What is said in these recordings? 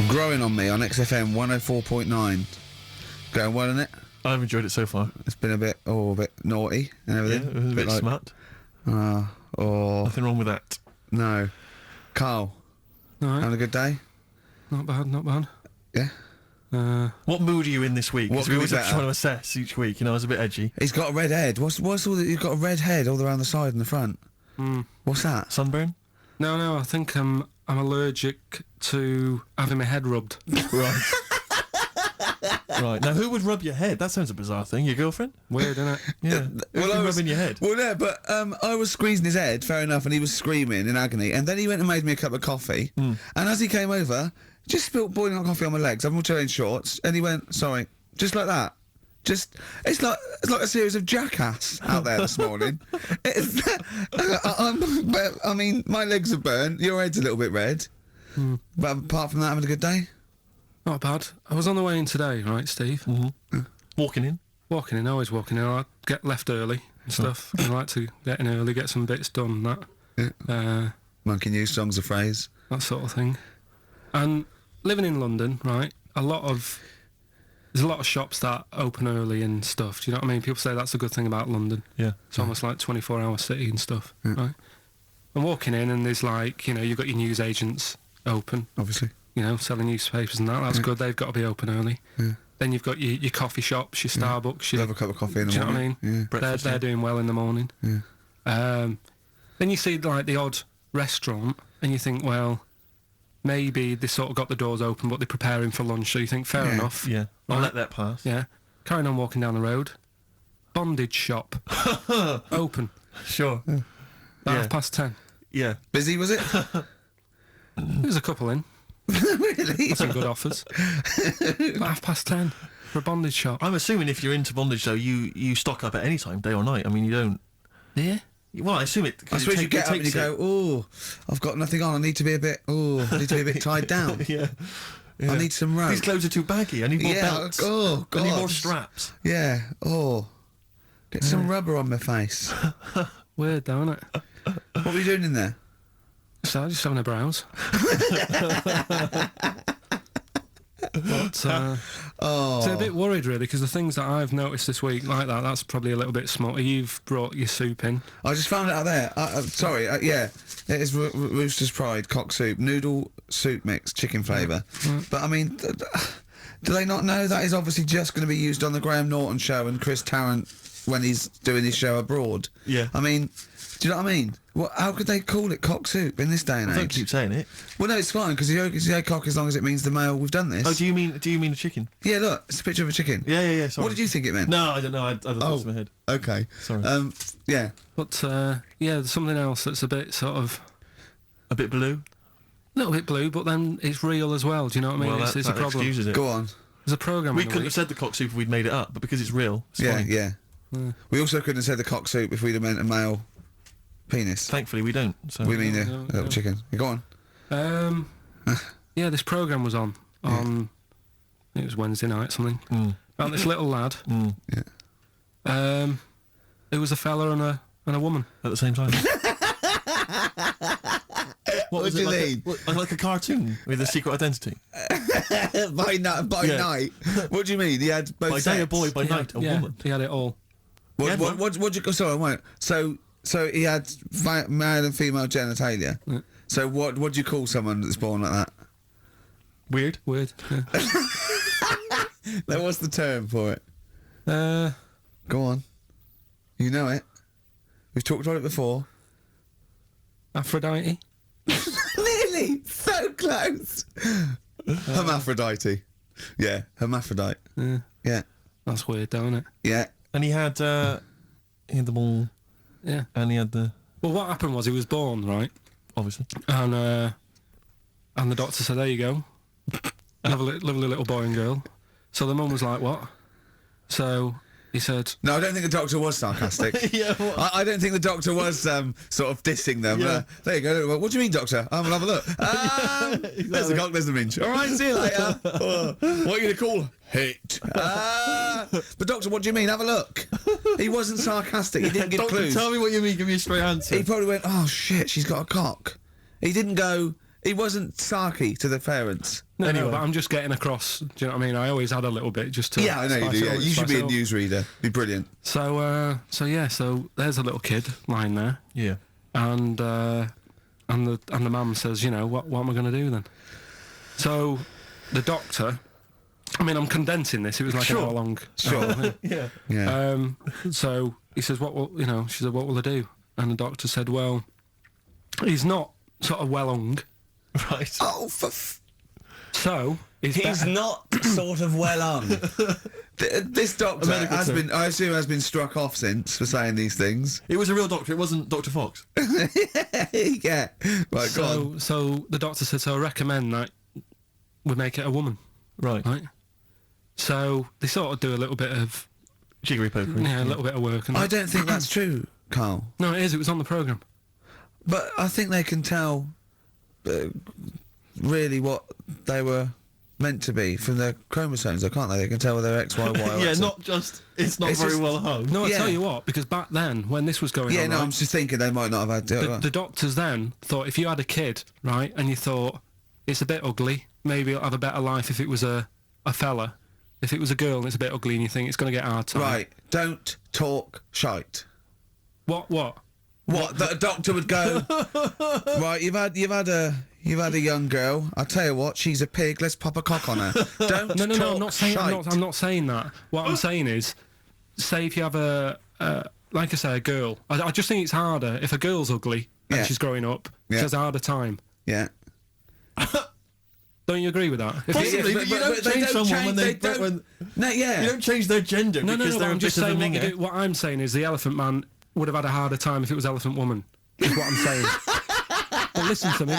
Growing on Me on XFM 104.9. Going well, isn't it? I've enjoyed it so far. It's been a bit naughty and everything. Yeah, it was a bit like, smut. Nothing wrong with that. No. Carl, Alright. having a good day? Not bad. Yeah? What mood are you in this week? What Because we mood always have is to that? try to assess each week, you know, it's a bit edgy. He's got a red head. What's all that? You've got a red head all around the side and the front. What's that? Sunburn? No, I think I'm allergic to having my head rubbed. Right. Right. Now, who would rub your head? That sounds a bizarre thing. Your girlfriend? Weird, isn't it? Yeah. Rubbing your head? Well, yeah, but I was squeezing his head, fair enough, and he was screaming in agony. And then he went and made me a cup of coffee. And as he came over, just spilt boiling hot coffee on my legs. I'm all wearing shorts, and he went, "Sorry," just like that. Just it's like a series of Jackass out there this morning. I mean, my legs are burnt. Your head's a little bit red. But apart from that, having a good day. Not bad. I was on the way in today, right, Steve? Walking in? Walking in, always walking in. I get left early and stuff. I like to get in early, get some bits done, that. Yeah. Monkey News, Songs of Phrase. That sort of thing. And living in London, right, there's a lot of shops that open early and stuff. Do you know what I mean? People say that's a good thing about London. Yeah. It's almost like 24-hour city and stuff, right? I'm walking in and there's like, you know, you've got your news agents open. Obviously. You know, selling newspapers and that. That's good. They've got to be open early. Yeah. Then you've got your coffee shops, your Starbucks. You'll have a cup of coffee in the do you morning. know what I mean? Yeah. Breakfast, They're doing well in the morning. Yeah. Then you see like the odd restaurant and you think, well, maybe they sort of got the doors open but they're preparing for lunch, so you think, fair enough. Yeah. I'll Right. let that pass. Yeah. Carrying on walking down the road. Bondage shop. Open. Sure. About 10:30. Yeah. Busy, was it? There's a couple in. Really? Some good offers. About 10:30 for a bondage shop. I'm assuming if you're into bondage, though, you stock up at any time, day or night. I mean, you don't... Yeah. Well, I assume it... I suppose you get up and you go, "Oh, I've got nothing on. I need to be a bit tied down. Yeah. I need some rope. These clothes are too baggy. I need more belts. Oh, God. I need more straps. Yeah. Oh. Get some rubber on my face." Weird though, isn't it? What were you doing in there? So just having a browse. But, so a bit worried really, because the things that I've noticed this week like that's probably a little bit smutty. You've brought your soup in. I just found it out there. Sorry, yeah. It is Rooster's Pride cock soup, noodle soup mix, chicken flavour. But I mean, do they not know that is obviously just going to be used on the Graham Norton show and Chris Tarrant when he's doing his show abroad? Yeah. I mean, do you know what I mean? How could they call it cock soup in this day and age? Don't keep saying it. Well, no, it's fine, because you say cock as long as it means the male. We've done this. Oh, do you mean a chicken? Yeah, look, it's a picture of a chicken. Yeah. Sorry. What did you think it meant? No, I don't know. I thought it was in my head. Okay. Sorry. Yeah. But there's something else that's a bit sort of A bit blue. a little bit blue, but then it's real as well. Do you know what I mean? Well, it's a that problem. excuses it. Go on. There's a program. We in the couldn't week. have said the cock soup if we'd made it up, but because it's real, it's Yeah, fine. yeah. We also couldn't have said the cock soup if we'd have meant a male penis. Thankfully, we don't. So. We mean a No, little no. chicken. You go on. Yeah, this program was on. I think it was Wednesday night, something. About this little lad. Yeah. It was a fella and a woman. At the same time. What was do it you like? mean? Like a cartoon with a secret identity. By Yeah. night. What do you mean? He had both By day a sets? boy, by night a woman. He had it all. Yeah, What you? Sorry, wait. So he had male and female genitalia. Yeah. So what do you call someone that's born like that? Weird. Weird. Yeah. Now, what's the term for it? Go on. You know it. We've talked about it before. Aphrodite. Nearly. So close. Hermaphrodite. Yeah, hermaphrodite. Yeah. That's weird, though, isn't it? Yeah. And he had the ball, Yeah. and he had the... Well, what happened was he was born, right? Obviously. And the doctor said, "There you go, lovely little boy and girl." So the mum was like, "What?" So he said, No, I don't think the doctor was sarcastic. Yeah, what? I don't think the doctor was sort of dissing them. Yeah. There you go. What do you mean, doctor? We'll have a look. There's the cock, there's the minge. All right, see you later. What are you going to call it? But doctor, what do you mean? Have a look. He wasn't sarcastic. He didn't give Doctor, clues. tell me what you mean. Give me a straight answer. He probably went, "Oh shit, she's got a cock." He didn't go. He wasn't sarky to the parents. No, Anyway. but I'm just getting across. Do you know what I mean? I always had a little bit just to. Yeah, I know you spice do. it Yeah. up, You should spice be it a up. newsreader. Be brilliant. So there's a little kid lying there, Yeah. and the mum says, you know, what am I going to do then? So the doctor. I mean, I'm condensing this. It was like an hour long. Sure. Yeah. Yeah. So he says, she said, what will I do? And the doctor said, well, he's not sort of well hung. Right. Oh, So he's better- not sort of well on. This doctor medical has term. been, I assume, has been struck off since for saying these things. It was a real doctor. It wasn't Dr. Fox. Yeah. Right, go on. So the doctor said, so I recommend that we make it a woman, Right. right? So they sort of do a little bit of, Jiggery pokery. a little bit of work. And I don't think that's true, Carl. No, it is. It was on the programme. But I think they can tell really what they were meant to be from their chromosomes, though, can't they? They can tell whether X, Y, Y, or Yeah, X. not just. It's not It's very just- well hung. No, I Yeah. tell you what, because back then, when this was going Yeah, on, no, right, I'm just thinking they might not have had the doctors then thought if you had a kid, right, and you thought it's a bit ugly, maybe it'll have a better life if it was a fella. If it was a girl and it's a bit ugly and you think it's going to get a hard time. Right, don't talk shite. What? What? That a doctor would go. Right, you've had a young girl. I'll tell you what, she's a pig. Let's pop a cock on her. Don't No, talk I'm not saying. shite. I'm not saying that. What I'm saying is, say if you have like I say, a girl. I just think it's harder if a girl's ugly and Yeah. she's growing up. Yeah. She has a harder time. Yeah. Don't you agree with that? If Possibly, Yeah, but you don't change someone when they don't. No, yeah. you don't change their gender no, because but they're a I'm just bit of a saying minger. what I'm saying is the Elephant Man would have had a harder time if it was Elephant Woman. Is what I'm saying. But listen to me.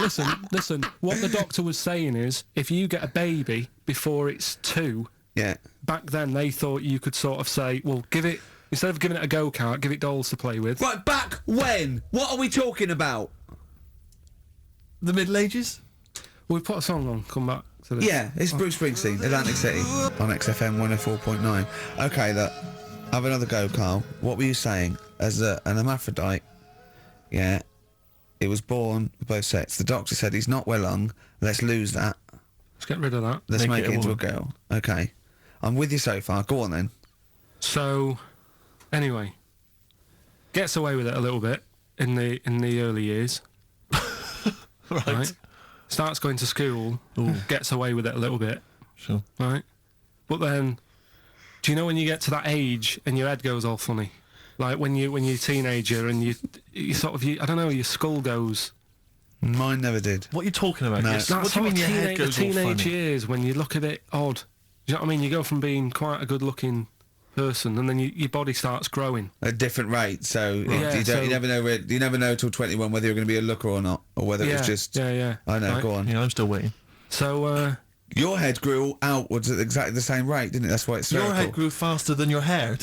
Listen. What the doctor was saying is, if you get a baby before it's 2, Yeah. back then they thought you could sort of say, well, give it instead of giving it a go-kart, give it dolls to play with. Right, back when? What are we talking about? The Middle Ages? We've put a song on. Come back to this. Yeah, it's Bruce Springsteen, Atlantic City, on XFM 104.9. Okay, look, have another go, Carl. What were you saying? As an hermaphrodite, yeah, it was born with both sets. The doctor said he's not well hung. Let's lose that. Let's get rid of that. Let's Make make it it a into a woman. girl. Okay. I'm with you so far. Go on then. So, anyway, gets away with it a little bit in the early years. Right. Starts going to school, gets away with it a little bit, Sure. right? But then, do you know when you get to that age and your head goes all funny? Like when you're a teenager and you sort of, I don't know, your skull goes. Mine never did. What are you talking about? No. Yes. That's What do you mean your head goes all teenage funny? years when you look a bit odd. Do you know what I mean? You go from being quite a good-looking person and then your body starts growing. At a different rate, so Yeah, you so- never know. You never know till 21 whether you're going to be a looker or not, or whether it was just. Yeah. I know. Right. Go on. Yeah, I'm still waiting. So, Your head grew outwards at exactly the same rate, didn't it? That's why it's Your spherical. head grew faster than your hair.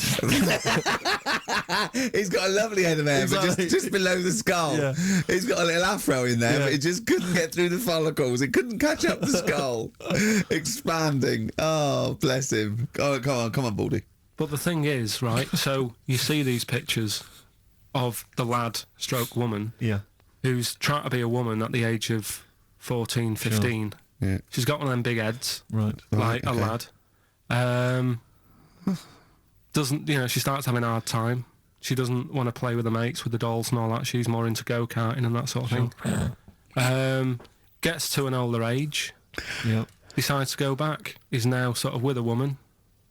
He's got a lovely head of hair, Exactly. but just below the skull. Yeah. He's got a little afro in there, Yeah. but it just couldn't get through the follicles. It couldn't catch up the skull. Expanding. Oh, bless him. Oh, come on, Baldy. but the thing is, right, so you see these pictures of the lad stroke woman Yeah. who's trying to be a woman at the age of 14, 15. Yeah. She's got one of them big heads, Right. like okay. a lad. Doesn't, she starts having a hard time. She doesn't want to play with the mates, with the dolls and all that. She's more into go-karting and that sort of thing. Gets to an older age, Yeah. decides to go back. Is now sort of with a woman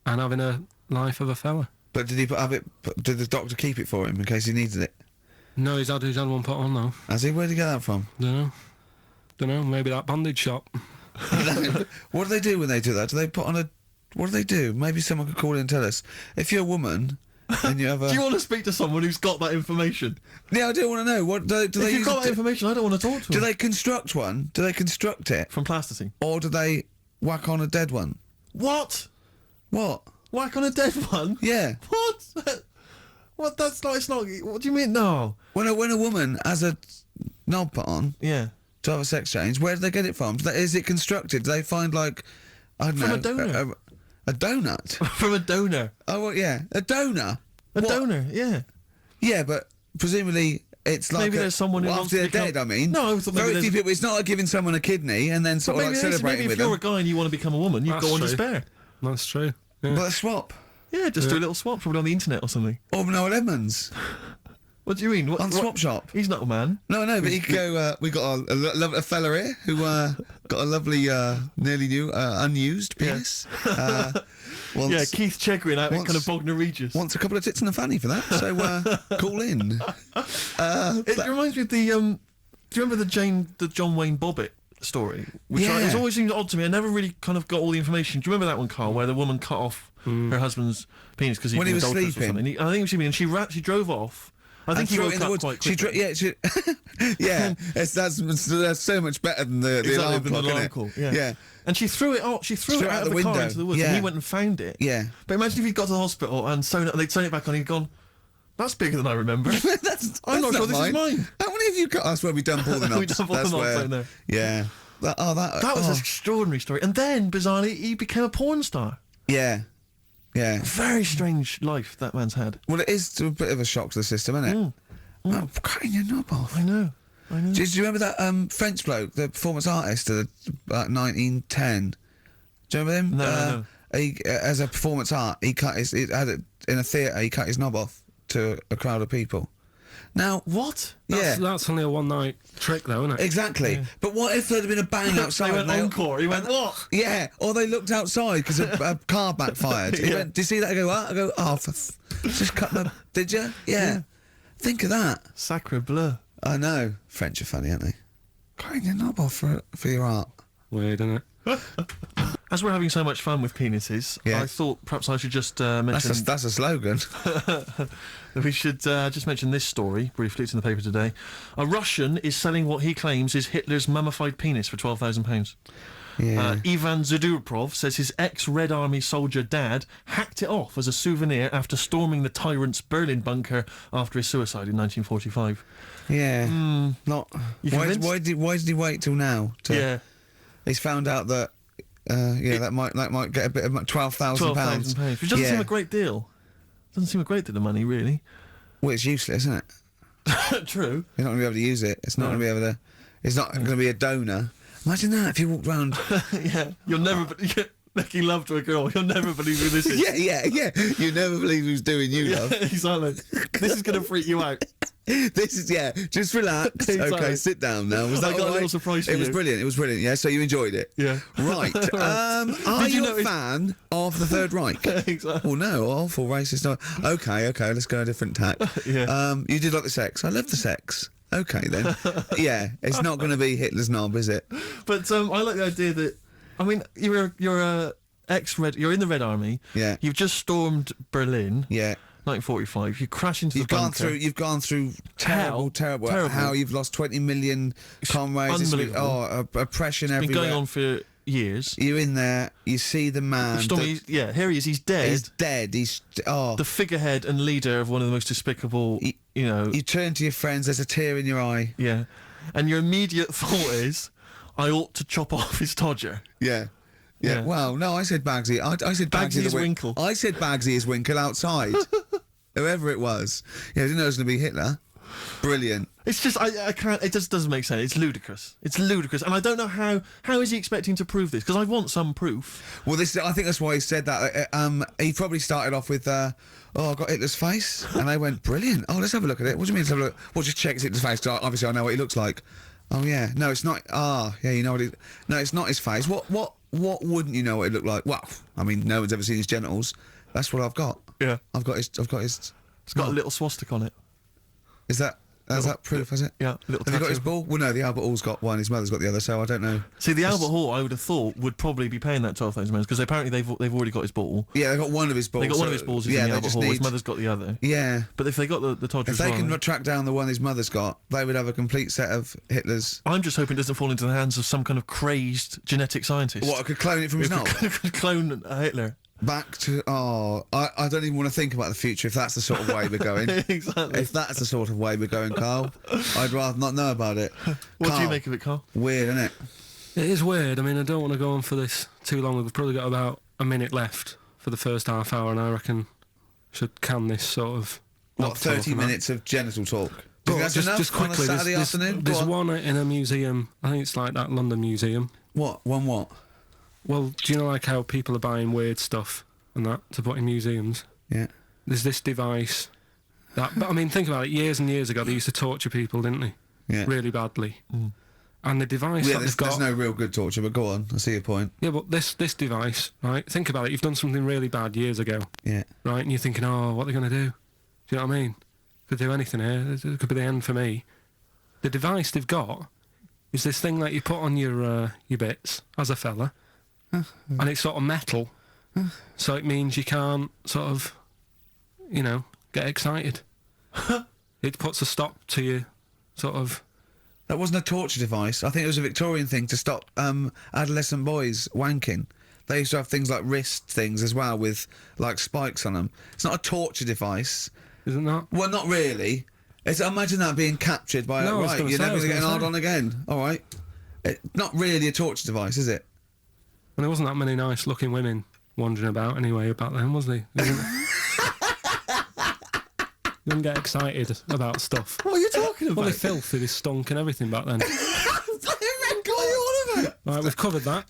and having a life of a fella. But did he have it? Did the doctor keep it for him in case he needed it? No, he's had one put on though. Has he? Where'd he get that from? Don't know. Maybe that bondage shop. What do they do when they do that? Do they put on a? What do they do? Maybe someone could call in and tell us. If you're a woman and you have a, Do you want to speak to someone who's got that information? yeah, I do want to know. What do If they you've use? got that information, I don't want to talk to Do them. they construct one? Do they construct it, From plasticine. or do they whack on a dead one? What? What? Whack on a dead one? Yeah. What? What? That's not. It's not. What do you mean? No. When a woman has a knob put on Yeah. to have a sex change, where do they get it from? Is it constructed? Do they find like I don't From know a donor. a donut? From a donor. Oh well, yeah, a donor. A What? donor. Yeah. Yeah, but presumably it's like Maybe there's someone who wants after to they're become- dead. I mean, No, I thought maybe very few there's- people. It's not like giving someone a kidney and then sort of like celebrating maybe with if you're them. a guy and you want to become a woman, you've That's got one to true. spare. That's true. Yeah. But a swap. Yeah, just do a little swap, probably on the internet or something. Or Noel Edmonds What do you mean? on Swap Shop. He's not a man. No, but he could go. We got a fella here who got a lovely, nearly new, unused penis. Wants, Yeah, Keith Chegwin out in Once- kind of Bognor Regis. wants a couple of tits and a fanny for that. So call in. It reminds me of the. Do you remember the John Wayne Bobbitt story? Which Yeah. it's always seemed odd to me. I never really kind of got all the information. Do you remember that one, Carl, where the woman cut off her husband's penis because When he was adulterous or sleeping. something? I think he was sleeping, and she drove off. I think he threw it woke in the up woods. quite quickly. Yeah. That's so much better than the Exactly, alarm than clock, the alarm isn't it? call. Yeah. And she threw it out. She threw it out of the car window. into the woods, Yeah. and he went and found it. Yeah. But imagine if he'd got to the hospital and they'd sewn it back on. He'd gone. That's bigger than I remember. I'm not sure this is mine. How many of you got? That's where we dump all the knobs. We dump all the That's knobs where- right there. Yeah. That That was an extraordinary story. And then, bizarrely, he became a porn star. Yeah. Yeah. Very strange life that man's had. Well, it is a bit of a shock to the system, isn't it? Oh, cutting your knob off. I know. Do you remember that French bloke, the performance artist of 1910? Do you remember him? No. He, as a performance art, he had it in a theatre. He cut his knob off to a crowd of people. Now, What? That's only a one-night trick, though, isn't it? exactly. But what if there'd been a bang outside? They went and encore. He went, what? Yeah, or they looked outside because a car backfired. He Yeah. went, "Did you see that?" I go, "What?" I go, "Oh, just cut my." Did you? Yeah. Think of that. Sacre bleu. I know. French are funny, aren't they? Cutting your knob off for your art. Weird, isn't it? As we're having so much fun with penises, Yeah. I thought perhaps I should just mention... That's a slogan. We should just mention this story briefly. It's in the paper today. A Russian is selling what he claims is Hitler's mummified penis for £12,000. Yeah. Ivan Zaduprov says his ex-Red Army soldier dad hacked it off as a souvenir after storming the tyrant's Berlin bunker after his suicide in 1945. Yeah. Not. You Why convinced? did he wait till now? Yeah, He's found out that. That might get a bit of £12,000. £12,000, which doesn't seem a great deal. Doesn't seem a great deal of money, really. Well, it's useless, isn't it? True. You're not going to be able to use it. It's not going to be able to. It's not going to be a donor. Imagine that if you walked round. Yeah, you'll never making love to a girl. You'll never believe who this is. yeah. You never believe who's doing you, love. Exactly. This is going to freak you out. This is just relax. Exactly. Okay, sit down now. Was I that got a all right? little surprise for It was you. brilliant. It was brilliant. Yeah, so you enjoyed it. Yeah. Right. Are Did you you a notice- fan of the Third Reich? Exactly. Well, no, awful racist. No. Okay. Let's go a different tack. Yeah. You did like the sex. I love the sex. Okay then. Yeah, it's not going to be Hitler's knob, is it? But I like the idea that, I mean, you're in the Red Army. Yeah. You've just stormed Berlin. Yeah. 1945. You crash into the bunker. You've gone through Hell. terrible. Terrible. How you've lost 20 million comrades. unbelievable. Oppression Been everywhere. going on for years. You're in there. You see the man. Here he is. He's dead. He's dead. He's the figurehead and leader of one of the most despicable. You turn to your friends. There's a tear in your eye. Yeah, and your immediate thought is, I ought to chop off his todger. Yeah. Yeah. Well, no, I said Bagsy. I said Bagsy the is Winkle. I said Bagsy is Winkle outside. Whoever it was. Yeah, I didn't know it was going to be Hitler. Brilliant. It's just I can't. It just doesn't make sense. It's ludicrous. It's ludicrous, and I don't know how is he expecting to prove this? Because I want some proof. Well, I think that's why he said that. He probably started off with, I've got Hitler's face. And I went, brilliant. Oh, let's have a look at it. What do you mean, let's have a look? Well, just check Hitler's face, 'cause obviously I know what he looks like. Oh, yeah. No, it's not. Yeah, you know what no, it's not his face. What wouldn't you know what it looked like? Well, I mean, no one's ever seen his genitals. That's what I've got. Yeah. I've got his. It's got a little swastika on it. Is that proof, is it? Yeah, little Have you got his tattoo. ball? Well, no, the Albert Hall's got one, his mother's got the other, so I don't know. See, the Albert Hall, I would have thought, would probably be paying that £12,000 because apparently they've already got his ball. Yeah, they got one of his balls. They got one of his balls in yeah, the they Albert just Hall. His need. mother's got the other. Yeah. But if they got the Todger If as they well, can track down the one his mother's got, they would have a complete set of Hitler's. I'm just hoping it doesn't fall into the hands of some kind of crazed genetic scientist. What, I could clone it from his knob? Could clone Hitler. Back to I don't even want to think about the future if that's the sort of way we're going. Exactly. If that's the sort of way we're going, Carl, I'd rather not know about it. What do Carl, you make of it, Carl? Weird, isn't it? It is weird. I mean, I don't want to go on for this too long. We've probably got about a minute left for the first half hour, and I reckon should can this sort of. What, not 30 talking about- minutes of genital talk? Do you But think that's enough on a Saturday afternoon? Go There's on. one in a museum. I think it's like that London Museum. What? One what? Well, do you know like how people are buying weird stuff and that to put in museums? Yeah. There's this device that, but I mean, think about it. Years and years ago, they used to torture people, didn't they? Yeah. Really badly. And the device Yeah, that they've got. there's no real good torture, but go on. I see your point. Yeah, but this device, right? Think about it. You've done something really bad years ago, Yeah. right? And you're thinking, oh, what are they going to do? Do you know what I mean? Could do anything here. It could be the end for me. The device they've got is this thing that you put on your bits as a fella, and it's sort of metal, so it means you can't sort of, get excited. It puts a stop to you, sort of. That wasn't a torture device. I think it was a Victorian thing to stop adolescent boys wanking. They used to have things like wrist things as well with like spikes on them. It's not a torture device. Isn't that? Well, not really. Imagine that being captured by No, I was right. gonna You're say, I never was going to get gonna hard say. on again. All right. Not really a torture device, is it? And there wasn't that many nice-looking women wandering about anyway back then, was there? You didn't get excited about stuff. What are you talking about? Well, they filthy, they stunk and everything back then. What are you on about? Right, we've covered that.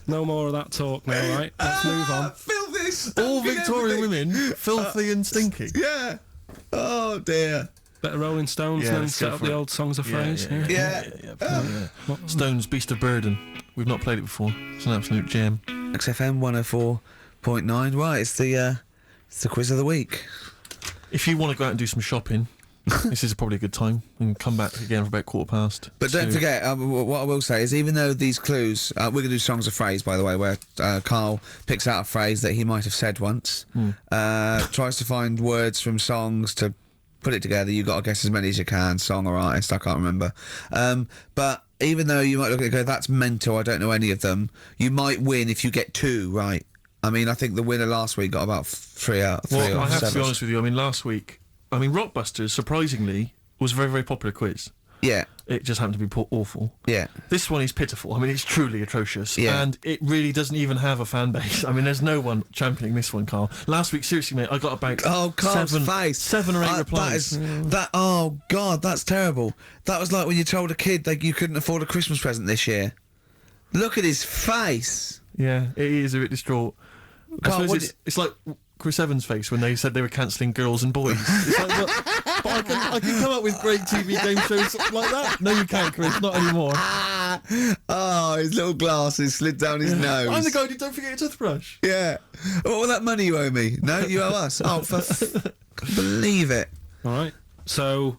No more of that talk now, right? Let's move on. Filthy, All stunk and Victorian everything. women, filthy and stinky. Yeah. Oh dear. Better Rolling Stones Yeah, and then let's go set up for the it. old songs of phrase. Yeah. Stones, Beast of Burden. We've not played it before. It's an absolute gem. XFM 104.9. Right, it's the quiz of the week. If you want to go out and do some shopping, this is probably a good time. And come back again for about 15:15. But don't So- forget, what I will say is, even though these clues, we're going to do songs of phrase, by the way, where Karl picks out a phrase that he might have said once, tries to find words from songs to put it together. You've got to guess as many as you can, song or artist, I can't remember. But even though you might look at it and go, that's mental, I don't know any of them, you might win if you get 2 right. I mean, I think the winner last week got about 3 out of 3 Well, or I have to 7. be honest with you. I mean, last week, Rockbusters, surprisingly, was a very, very popular quiz. Yeah, It just happened to be awful. yeah. This one is pitiful. I mean, it's truly atrocious. Yeah. And it really doesn't even have a fan base. I mean, there's no one championing this one, Karl. Last week, seriously, mate, I got about Oh, Carl's face. 7 or 8 replies. Oh, God, that's terrible. That was like when you told a kid that you couldn't afford a Christmas present this year. Look at his face. Yeah, it is a bit distraught. I Carl, suppose what it's like Chris Evans' face when they said they were cancelling Girls and Boys. It's like, but I can come up with great TV game shows like that. No, you can't, Chris. Not anymore. Oh, his little glasses slid down his nose. I'm the guy who don't forget your toothbrush. Yeah. What was that money you owe me? No, you owe us. Oh, believe it. All right. So,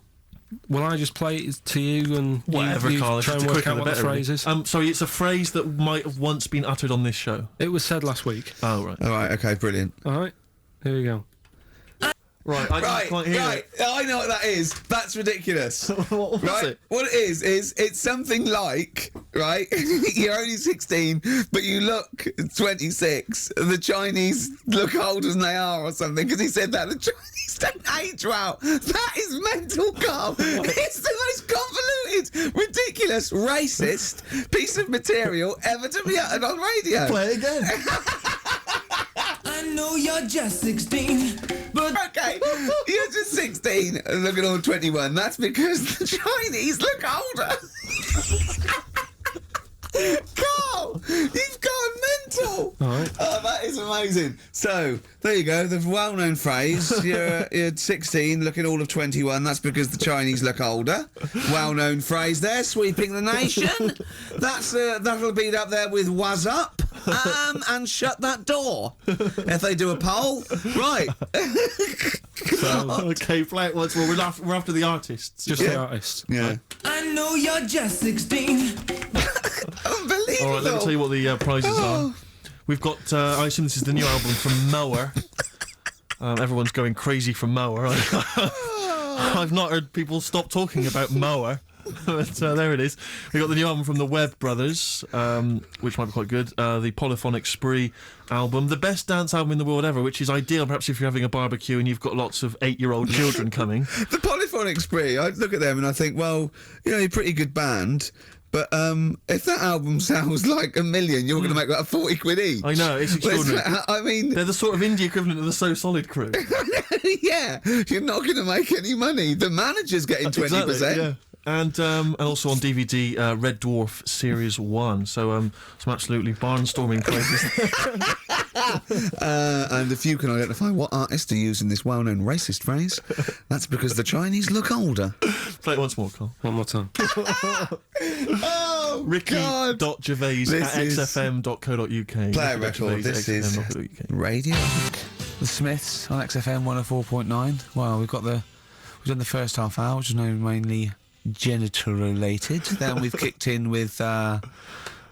will I just play it to you and Whatever, you Karl. try If and it's work quicker, out the what the better. phrase is? Sorry, it's a phrase that might have once been uttered on this show. It was said last week. Oh, right. All right, okay, brilliant. All right. Here we go. Right, I just can't hear right. I know what that is. That's ridiculous. it. What was Right? it? What it is it's something like, right? You're only 16, but you look 26. The Chinese look older than they are or something, because he said that. The Chinese don't age well. That is mental, Carl. It's the most convoluted, ridiculous, racist piece of material ever to be uttered on radio. Play it again. I know you're just 16, but Okay, you're just 16 and looking all 21. That's because the Chinese look older. Carl, you've gone mental. All right. Oh, that is amazing. So, there you go, the well-known phrase. You're 16, looking all of 21. That's because the Chinese look older. Well-known phrase there, sweeping the nation. That'll be up there with "was up" and "shut that door." If they do a poll, right? Okay, play it once more. We're after the artists. Just the artist. Yeah. I know you're just 16. Unbelievable. All right, let me tell you what the prizes are. We've got, I assume this is the new album from Mower. Everyone's going crazy from Mower. I've not heard people stop talking about Mower. But there it is. We got the new album from the Webb Brothers, which might be quite good. The Polyphonic Spree album, the best dance album in the world ever, which is ideal perhaps if you're having a barbecue and you've got lots of 8-year-old children coming. The Polyphonic Spree, I look at them and I think, well, you're a pretty good band, But if that album sounds like $1 million, you're going to make like 40 quid each. I know, it's extraordinary. I mean, They're the sort of indie equivalent of the So Solid crew. yeah, you're not going to make any money. The manager's getting 20%. Exactly, yeah. And also on DVD, Red Dwarf Series 1. So some absolutely barnstorming places. And if you can identify what artist to use in this well-known racist phrase, that's because the Chinese look older. Play it once more, Carl. One more time. Oh, Ricky.Gervais at xfm.co.uk. Play a record. This is Radio. The Smiths on XFM 104.9. Well, we've done the first half hour, which is now mainly genital related. Then we've kicked in with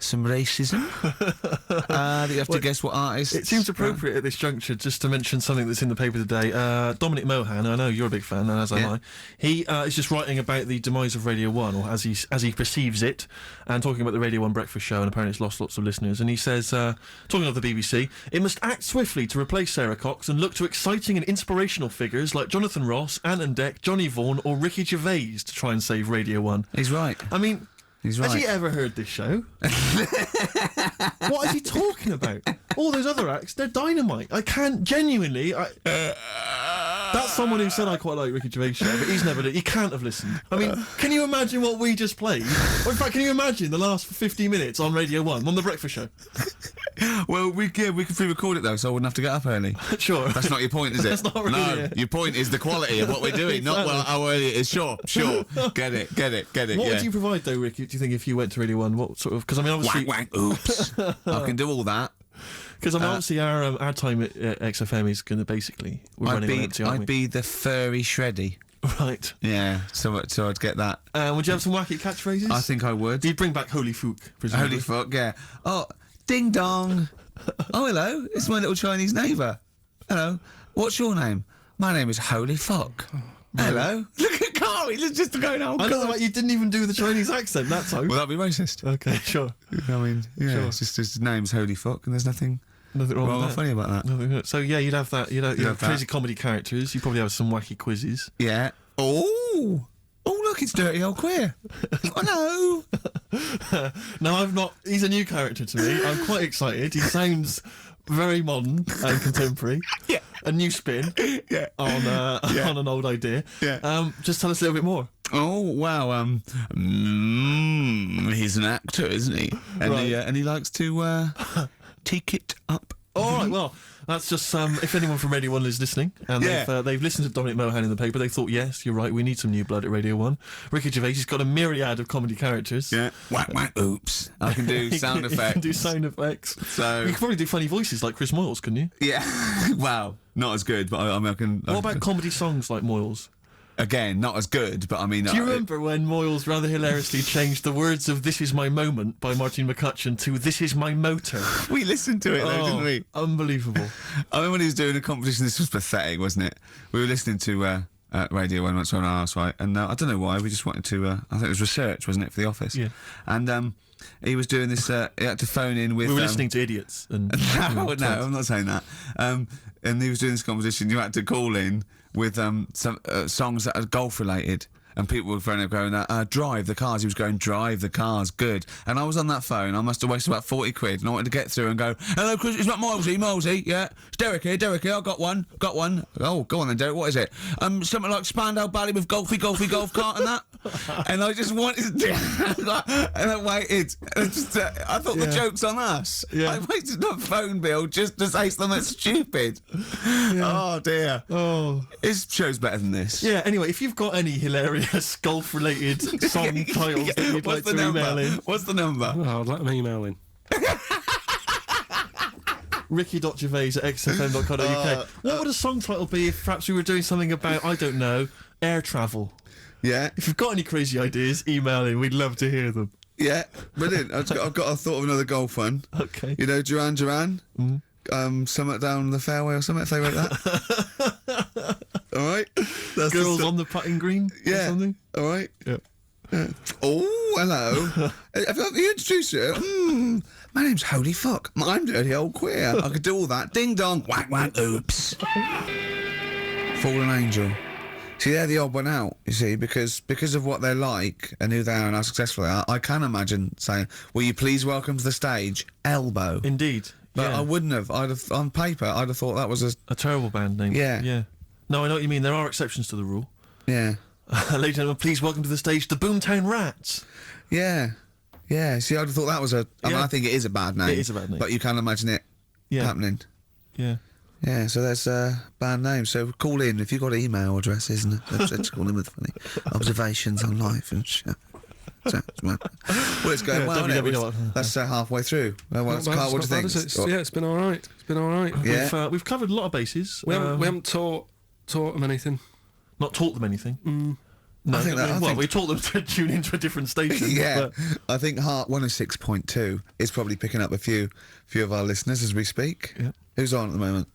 some racism. You have to guess what artist. It seems appropriate at this juncture just to mention something that's in the paper today. Dominic Mohan, I know you're a big fan, and as am I. He is just writing about the demise of Radio 1, or as he perceives it, and talking about the Radio 1 breakfast show, and apparently it's lost lots of listeners. And he says, talking of the BBC, it must act swiftly to replace Sarah Cox and look to exciting and inspirational figures like Jonathan Ross, Ant and Dec, Johnny Vaughan, or Ricky Gervais to try and save Radio 1. He's right. I mean, he's right. Has he ever heard this show? What is he talking about? All those other acts, they're dynamite. I can't genuinely. That's someone who said I quite like Ricky Gervais show, but he's never. He can't have listened. I mean, can you imagine what we just played? Or in fact, can you imagine the last 50 minutes on Radio 1 on the breakfast show? Well, we could pre-record it though, so I wouldn't have to get up early. Sure. That's not your point, is it? That's not really No, it. your point is the quality of what we're doing, not how early it is. Sure. Get it. What would you provide though, Ricky? Do you think if you went to Radio 1, what sort of? Because I mean, obviously, Wank, oops. I can do all that. Because I mean, obviously, our time at XFM is going to basically we're running on empty, aren't we? I'd be the furry shreddy. Right. Yeah. So I'd get that. Would you have some wacky catchphrases? I think I would. You'd bring back Holy Fook, presumably. Holy fuck, yeah. Oh, ding dong. Oh, hello. It's my little Chinese neighbour. Hello. What's your name? My name is Holy Fuck. Hello. Look at Carl. He's just going, oh, I God. know, like, you didn't even do the Chinese accent that time. Well, that'd be racist. Okay, sure. I mean, yeah, Sure. it's just his name's Holy Fuck, and there's nothing Nothing wrong wrong with or that. funny about that. Nothing. So yeah, you'd have that. You'd have have that. crazy comedy characters. You'd probably have some wacky quizzes. Yeah. Oh, look, it's Dirty Old Queer. Hello. No, I've not. He's a new character to me. I'm quite excited. He sounds very modern and contemporary. Yeah. A new spin. Yeah. On an old idea. Yeah. Just tell us a little bit more. Oh wow. He's an actor, isn't he? And Right. and he likes to take it up. All right, well, that's just if anyone from Radio 1 is listening and Yeah. they've listened to Dominic Mohan in the paper, they thought, yes, you're right, we need some new blood at Radio 1. Ricky Gervais has got a myriad of comedy characters. Yeah. Whack, oops. I can do sound He effects. can do sound effects. So You could probably do funny voices like Chris Moyles, couldn't you? yeah. Wow. Not as good, but I mean, I can. What about comedy songs like Moyles? Again, not as good, but I mean. Do you remember when Moyles rather hilariously changed the words of This Is My Moment by Martin McCutcheon to This Is My Motor? We listened to it though, didn't we? Unbelievable. I remember when he was doing a competition. This was pathetic, wasn't it? We were listening to Radio 1 once on our house, right? And I don't know why, we just wanted to. I think it was research, wasn't it, for The Office? Yeah. And he was doing this. He had to phone in with. We were listening to Idiots. And No, I'm not saying that. And he was doing this competition. You had to call in with some songs that are golf related. And people were phoning up going, drive the cars. He was going, drive the cars, good. And I was on that phone. I must have wasted about 40 quid. And I wanted to get through and go, hello, Chris, it's not Milesy, yeah. It's Derek here, I got one. Oh, go on then, Derek, what is it? Something like Spandau Ballet with golf cart and that. And I just wanted to do and I waited. And I thought the joke's on us. Yeah. I wasted a phone bill just to say something stupid. Oh, dear. Oh. His show's better than this. Yeah, anyway, if you've got any hilarious golf-related song titles that you'd like to email in, What's the number? Oh, let them email in. ricky.gervais@xfm.co.uk. What would a song title be if perhaps we were doing something about, I don't know, air travel? Yeah, If you've got any crazy ideas, email in. We'd love to hear them. yeah, brilliant. I've got a thought of another golf one. Okay. You know, Duran Duran. Something down the fairway or something. If they wrote that. All right. That's Girls the on the putting green or Yeah. something? All right. Yeah. Oh, hello. Have you introduced you? My name's Holy Fuck. I'm Dirty Old Queer. I could do all that. Ding dong. Whack, oops. Fallen Angel. See, they're the odd one out, you see, because of what they're like and who they are and how successful they are. I can imagine saying, "Will you please welcome to the stage, Elbow?" Indeed. But yeah. I wouldn't have. On paper, I'd have thought that was a terrible band name. Yeah. Yeah. No, I know what you mean. There are exceptions to the rule. yeah, Ladies and gentlemen, please welcome to the stage the Boomtown Rats. yeah, yeah. See, I'd have thought that was I mean, Yeah. I think it is a bad name. It is a bad name. But you can imagine it Yeah. happening. Yeah. Yeah, so there's band names. So call in if you've got email addresses and let's call in with funny observations on life and shit. So, well, it's going well. Isn't it? That's halfway through. Well, Carl, what do you think? Yeah, it's been all right. It's been all right. Yeah. We've covered a lot of bases. We haven't taught them anything. Not taught them anything. No, I think we taught them to tune into a different station. Yeah, but I think Heart 106.2 is probably picking up a few of our listeners as we speak. Yeah. Who's on at the moment?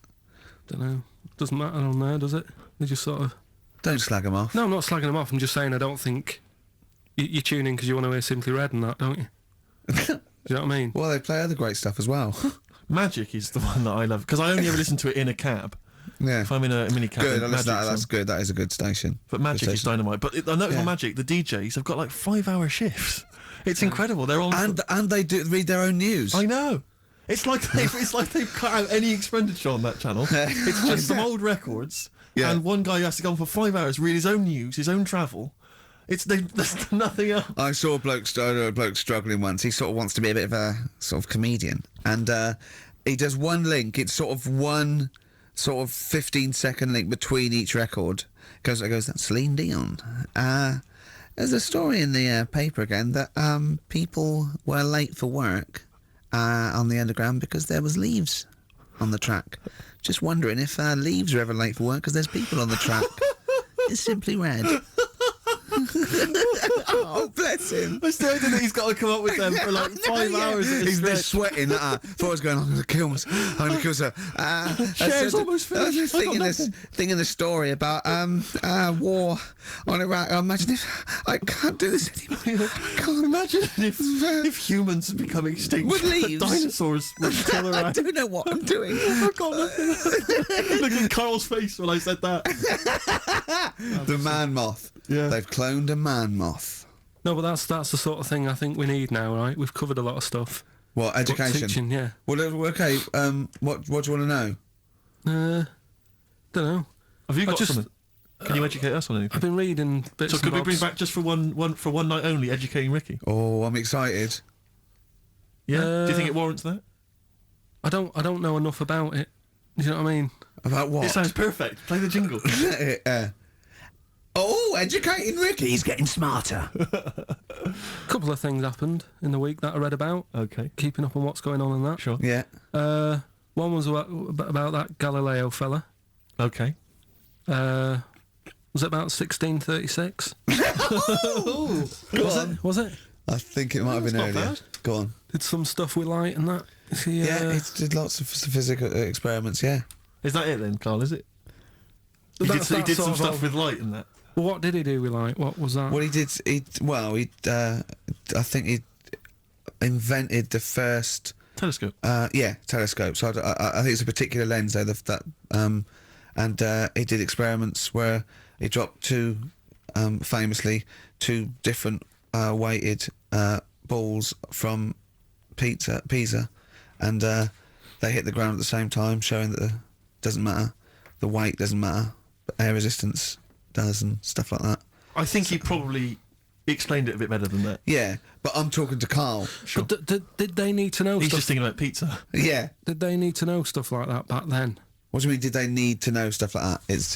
Don't know. Doesn't matter on there, does it? They just sort of... Don't slag them off. No, I'm not slagging them off. I'm just saying I don't think... You tune in because you want to hear Simply Red and that, don't you? Do you know what I mean? Well, they play other great stuff as well. Magic is the one that I love because I only ever listen to it in a cab. Yeah. If I'm in a mini cab, Good, then that's Magic's on. good. That is a good station. But Magic Good is station. dynamite. But I noticed Yeah. on Magic, the DJs have got like 5-hour shifts. It's incredible. They're on, And they do read their own news. I know. It's like they've cut out any expenditure on that channel. It's just some old records, Yeah. and one guy has to go on for 5 hours, read his own news, his own travel. There's nothing else. I saw a bloke struggling once. He sort of wants to be a bit of a sort of comedian, and he does one link. It's sort of one 15-second link between each record. Goes, that's Celine Dion. There's a story in the paper again that people were late for work on the Underground because there was leaves on the track. Just wondering if leaves are ever late for work because there's people on the track. It's Simply Red. Oh, bless him. I still think that he's got to come up with them for like 5 hours. At a He's stretch. sweating. Thought I was going, I'm going to kill myself. I'm going to kill myself. Share's almost I was finished. just thinking this story about war on Iraq. Imagine if I can't do this anymore. I can't Imagine if humans become extinct. With leaves. Dinosaurs would kill I around. don't know what I'm doing. I've got nothing. Look at Carl's face when I said that. The man moth. Yeah. They've cloned a man moth. No, but that's the sort of thing I think we need now, right? We've covered a lot of stuff. What, But education? teaching, yeah. Well, okay. What do you want to know? Don't know. Have you got just- something? Can you educate us on anything? I've been reading bits So and could we bobs. bring back just for one night only, educating Ricky? Oh, I'm excited. Yeah. Do you think it warrants that? I don't know enough about it. Do you know what I mean? About what? It sounds perfect. Play the jingle. Educating Ricky. He's getting smarter. A couple of things happened in the week that I read about. Okay. Keeping up on what's going on in that. Sure. Yeah. One was about that Galileo fella. Okay. Was it about 1636? Was it? I think it might have been not earlier. bad. Go on. Did some stuff with light and that. Is he, Yeah, it did lots of physical experiments, yeah. Is that it then, Carl? Is it? He did That's some sort of stuff with light and that. Well, what did he do with light? What was that? Well, I think he invented the first, Telescope. telescope. So I think it's a particular lens though, and he did experiments where he dropped famously two different weighted balls from Pisa, and they hit the ground at the same time, showing that doesn't matter, the weight doesn't matter, but air resistance does and stuff like that. I think he probably explained it a bit better than that. Yeah, but I'm talking to Carl. Sure. But did they need to know He's stuff? just thinking about pizza. Yeah. Did they need to know stuff like that back then? What do you mean? Did they need to know stuff like that? It's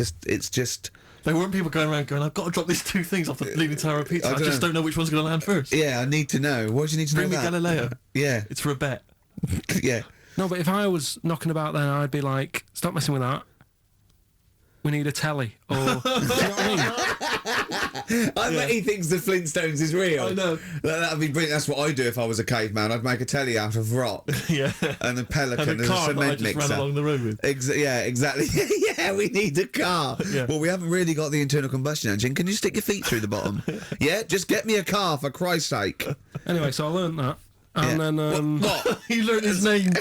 just. There weren't people going around going, I've got to drop these two things off the Leaning Tower of Pizza. I I don't just know. don't know which one's going to land first. Yeah, I need to know. What do you need to Bring know? me that? Galileo. Yeah, It's for a bet. yeah. No, but if I was knocking about then, I'd be like, stop messing with that. We need a telly. Or, do you know what I mean? I bet he thinks the Flintstones is real. I know. That'd be brilliant. That's what I'd do if I was a caveman. I'd make a telly out of rock Yeah. and a pelican And and a a car that I cement just mixer. ran along the road with. Yeah, exactly. Yeah, we need a car. Yeah. Well, we haven't really got the internal combustion engine. Can you stick your feet through the bottom? Yeah, just get me a car for Christ's sake. Anyway, so I learned that. Yeah. And then... What? He learnt his name.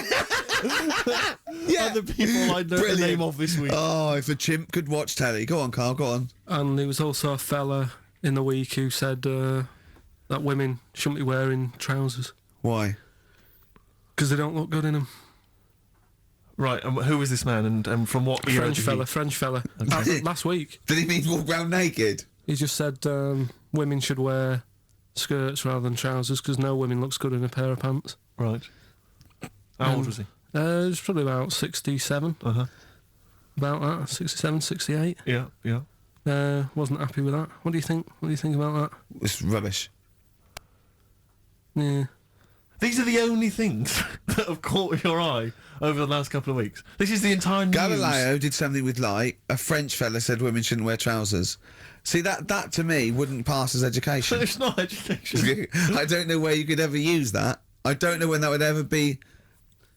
Yeah. Other people I know the Brilliant. name of this week. Oh, if a chimp could watch telly. Go on, Carl, go on. And there was also a fella in the week who said that women shouldn't be wearing trousers Why? because they don't look good in them. Right, and who was this man, and from what era did he- French fella. Okay. Last week, Did he mean walk round naked? he just said women should wear skirts rather than trousers because no woman looks good in a pair of pants. Right. How old was he? It was probably about 67, Uh-huh. about that, 67, 68. Yeah, yeah. Wasn't happy with that. What do you think? What do you think about It's rubbish. that? Yeah. These are the only things that have caught your eye over the last couple of weeks. This is the entire news. Galileo did something with light. A French fella said women shouldn't wear trousers. See, that to me wouldn't pass as education. It's not education. I don't know where you could ever use that. I don't know when that would ever be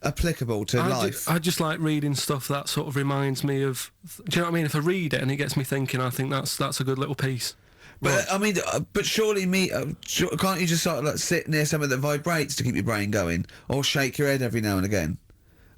applicable to life. I just like reading stuff that sort of reminds me of. Do you know what I mean? If I read it and it gets me thinking, I think that's a good little piece. But I mean, but surely can't you just sort of like sit near something that vibrates to keep your brain going, or shake your head every now and again?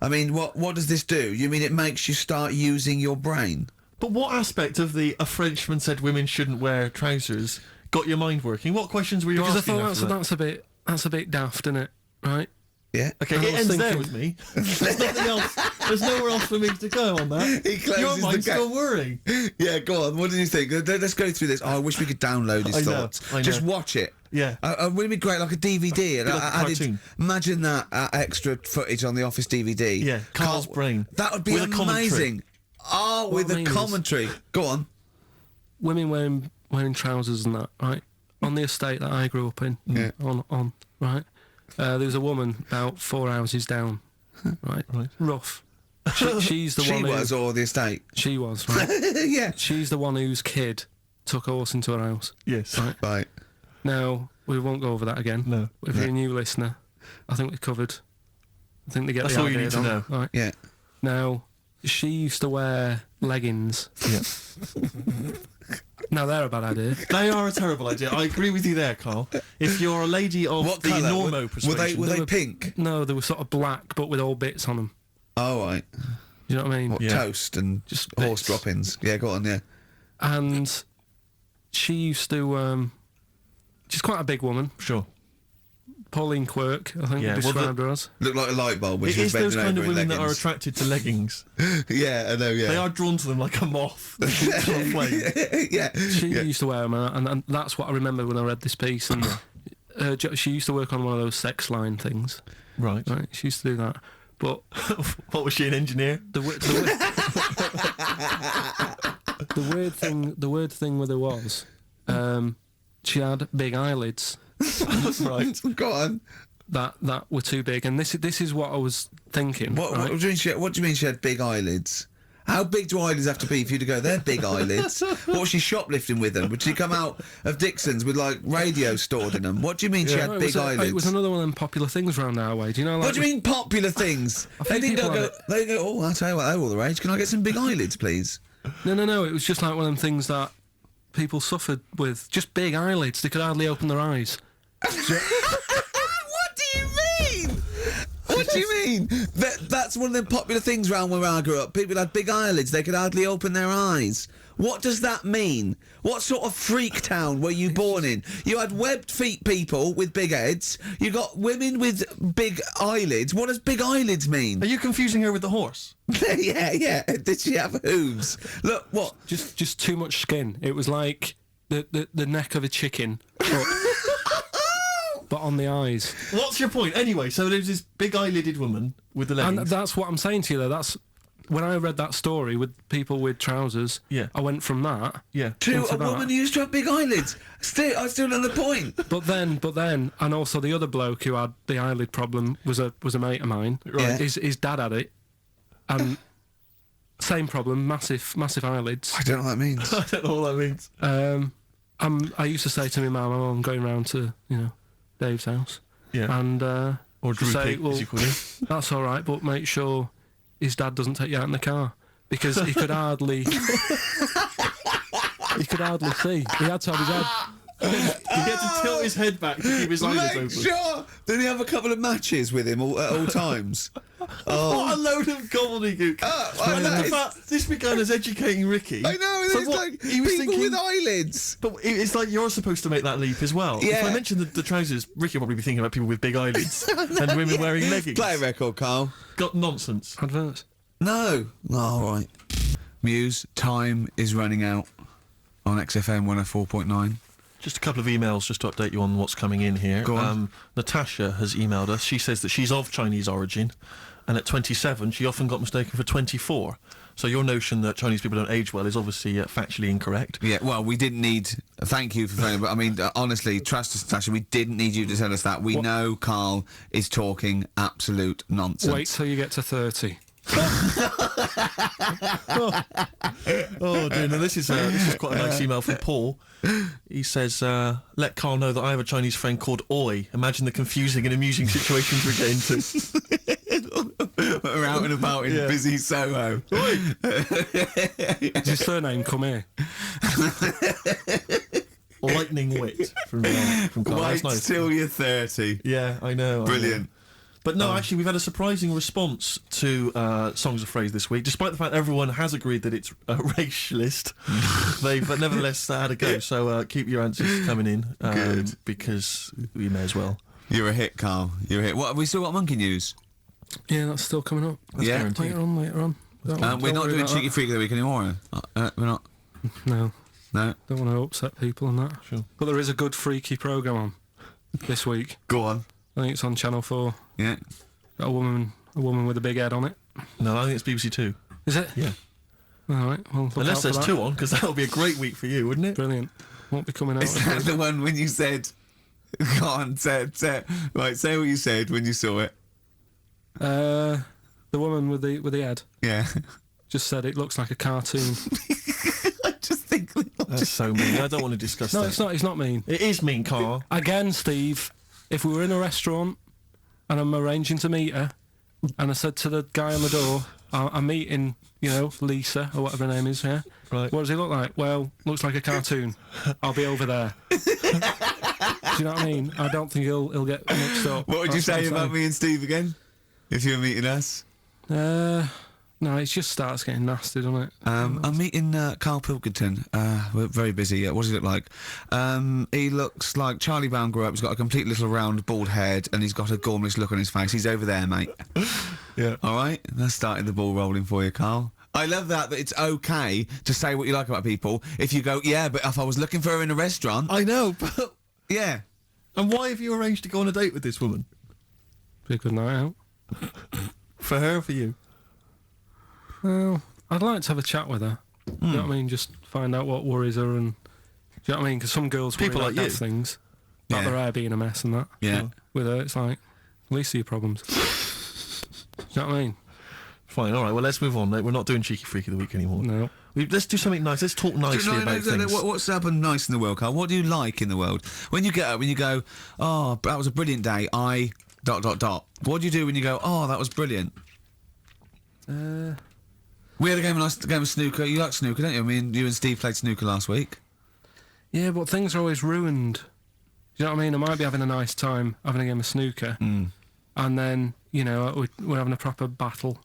I mean, what does this do? You mean it makes you start using your brain? But what aspect of a Frenchman said women shouldn't wear trousers got your mind working? What questions were you Because I asking thought after that? that's a bit daft, isn't it? Right? Yeah. Okay, I it was ends there thinking- with me. There's nothing else. There's nowhere else for me to go on that. He closes Your the mind's gate. still worrying. Yeah, go on. What did you think? Let's go through this. Oh, I wish we could download his I know, thoughts. I know. Just watch it. Yeah. Wouldn't it be great, like a DVD? And Like a cartoon. imagine that extra footage on the Office DVD. Yeah, Carl's brain. That would be With a commentary. amazing. Oh, with I a mean is- commentary. Go on. Women wearing trousers and that, right? On the estate that I grew up in, Yeah. on right. There was a woman about 4 houses down, right? Right. Rough. She's the She one. was, or the estate. She was right. Yeah. She's the one whose kid took a horse into her house. Yes. Right. Right. Now we won't go over that again. No. If you're a new listener, I think we covered. I think they get That's the all you idea. need to don't know. they? Right. Yeah. Now she used to wear leggings. Yeah. Now they're a bad idea. They are a terrible idea. I agree with you there, Carl. If you're a lady of What the colour? normo persuasion, Were they pink? No, they were sort of black, but with all bits on them. Oh, right. You know what I mean? What, Yeah. toast and Just horse bits. droppings. Yeah, go on, yeah. And she used to. She's quite a big woman. sure. Pauline Quirk, I think Yeah, we well, described her as. Look like a light bulb when It she was is those bending kind of over in women that are leggings. attracted to leggings. Yeah, I know, yeah. They are drawn to them like a moth to a flame. Yeah. She yeah. used to wear them, and that's what I remember when I read this piece. And she used to work on one of those sex line things. Right. Right, she used to do that. But What was she, an engineer? the weird thing with her was, she had big eyelids Right. Go on. that were too big, and this is what I was thinking. What right? do you mean she had big eyelids? How big do eyelids have to be for you to go, they're big eyelids? What was she shoplifting with them? Would she come out of Dixon's with, like, radio stored in them? What do you mean she No, had it big was eyelids? It was another one of them popular things around our way. Do you know? Like, What do you mean popular things? They think didn't people go, have they go, oh, I'll tell you what, they're all the rage. Can I get some big eyelids, please? No. It was just like one of them things that people suffered with. Just big eyelids. They could hardly open their eyes. What do you mean? What do you mean? That's one of the popular things around where I grew up. People had big eyelids. They could hardly open their eyes. What does that mean? What sort of freak town were you born in? You had webbed feet people with big heads. You got women with big eyelids. What does big eyelids mean? Are you confusing her with the horse? Yeah. Did she have hooves? Look, what? Just too much skin. It was like the neck of a chicken, but on the eyes. What's your point? Anyway, so there's this big eyelidded woman with the And leggings. that's what I'm saying to you there. That's when I read that story with people with trousers. Yeah. I went from that. Yeah. To into a that. woman who used to have big eyelids. I still know the point. But then, and also the other bloke who had the eyelid problem was a mate of mine. Yeah. His dad had it, and same problem, massive eyelids. I don't know what that means. I don't know what that means. I used to say to my mum, I'm going round to Dave's house, Yeah. and Or Drew say, Pig, well, as you call him. that's all right, but make sure his dad doesn't take you out in the car because he could hardly see. He had to have his head. had to tilt his head back to keep his eyelids Make open. sure. Did he have a couple of matches with him at all times? What a load of gobbledygook. In fact, this began as educating Ricky. I know, So it's what, like he was people thinking, with eyelids. But it's like you're supposed to make that leap as well. Yeah. If I mention the trousers, Ricky will probably be thinking about people with big eyelids and women wearing leggings. Play a record, Carl. Got nonsense. Adverts. No. Oh, all right. Muse, time is running out on XFM 104.9. Just a couple of emails just to update you on what's coming in here. Go on. Natasha has emailed us. She says that she's of Chinese origin, and at 27 she often got mistaken for 24. So your notion that Chinese people don't age well is obviously factually incorrect. Yeah, well, we didn't need... Thank you for phoning, but I mean, honestly, trust us, Natasha, we didn't need you to tell us that. We know Carl is talking absolute nonsense. Wait till you get to 30. Oh dear, no, this is quite a nice email from Paul. He says, let Carl know that I have a Chinese friend called Oi. Imagine the confusing and amusing situations we get into. We're out and about in busy Soho. Does his surname come here? Lightning wit from Carl. Wait That's nice. till you're 30. Yeah, I know. Brilliant. But no, actually, we've had a surprising response to Songs of Phrase this week. Despite the fact everyone has agreed that it's racialist, they've nevertheless had a go. So keep your answers coming in, Good. because we may as well. You're a hit, Carl. You're a hit. What, have we still got monkey news? Yeah, that's still coming up. Yeah. guaranteed. Later on. We're Don't not worry doing about Cheeky Freak of the Week anymore. We're not. that. No, No. don't want to upset people and that. Sure. But there is a good freaky programme on this week. Go on. I think it's on Channel 4. Yeah. Got a woman with a big head on it. No, I think it's BBC Two. Is it? Yeah. All right. Well, look Unless out for there's that. two on, because that would be a great week for you, wouldn't it? Brilliant. Won't be coming out. Is that the one when you said... Go on, say right, say what you said when you saw it. The woman with the head Yeah. just said it looks like a cartoon. I just think... That's so mean. I don't want to discuss No, that. it's not. It's not mean. It is mean, Carl. Again, Steve, if we were in a restaurant and I'm arranging to meet her, and I said to the guy on the door, I'm meeting, Lisa, or whatever her name is, yeah? Right. What does he look like? Well, looks like a cartoon. I'll be over there. Do you know what I mean? I don't think he'll get mixed up. What would you That's say I'm about saying. me and Steve again? If you were meeting us? No, it just starts getting nasty, doesn't it? I'm meeting Karl Pilkington. We're very busy. What does he look like? He looks like Charlie Brown grew up. He's got a complete little round bald head and he's got a gormless look on his face. He's over there, mate. Yeah. All right? That's starting the ball rolling for you, Carl. I love that it's okay to say what you like about people if you go, yeah, but if I was looking for her in a restaurant... I know, but... Yeah. And why have you arranged to go on a date with this woman? Be a good night out. For her or for you? Well, I'd like to have a chat with her. You know what I mean? Just find out what worries her and... Do you know what I mean? Because some girls People worry like about you. deaf things. Like Yeah. their hair being a mess and that. Yeah. So with her, it's like, least of your problems. Do you know what I mean? Fine, all right, well, let's move on. We're not doing Cheeky Freak of the Week anymore. No. Let's do something nice. Let's talk nicely about things. What's happened nice in the world, Carl? What do you like in the world? When you get up, when you go, oh, that was a brilliant day, What do you do when you go, oh, that was brilliant? We had a game of snooker. You like snooker, don't you? I mean, you and Steve played snooker last week. Yeah, but things are always ruined. Do you know what I mean? I might be having a nice time having a game of snooker, and then, we're having a proper battle,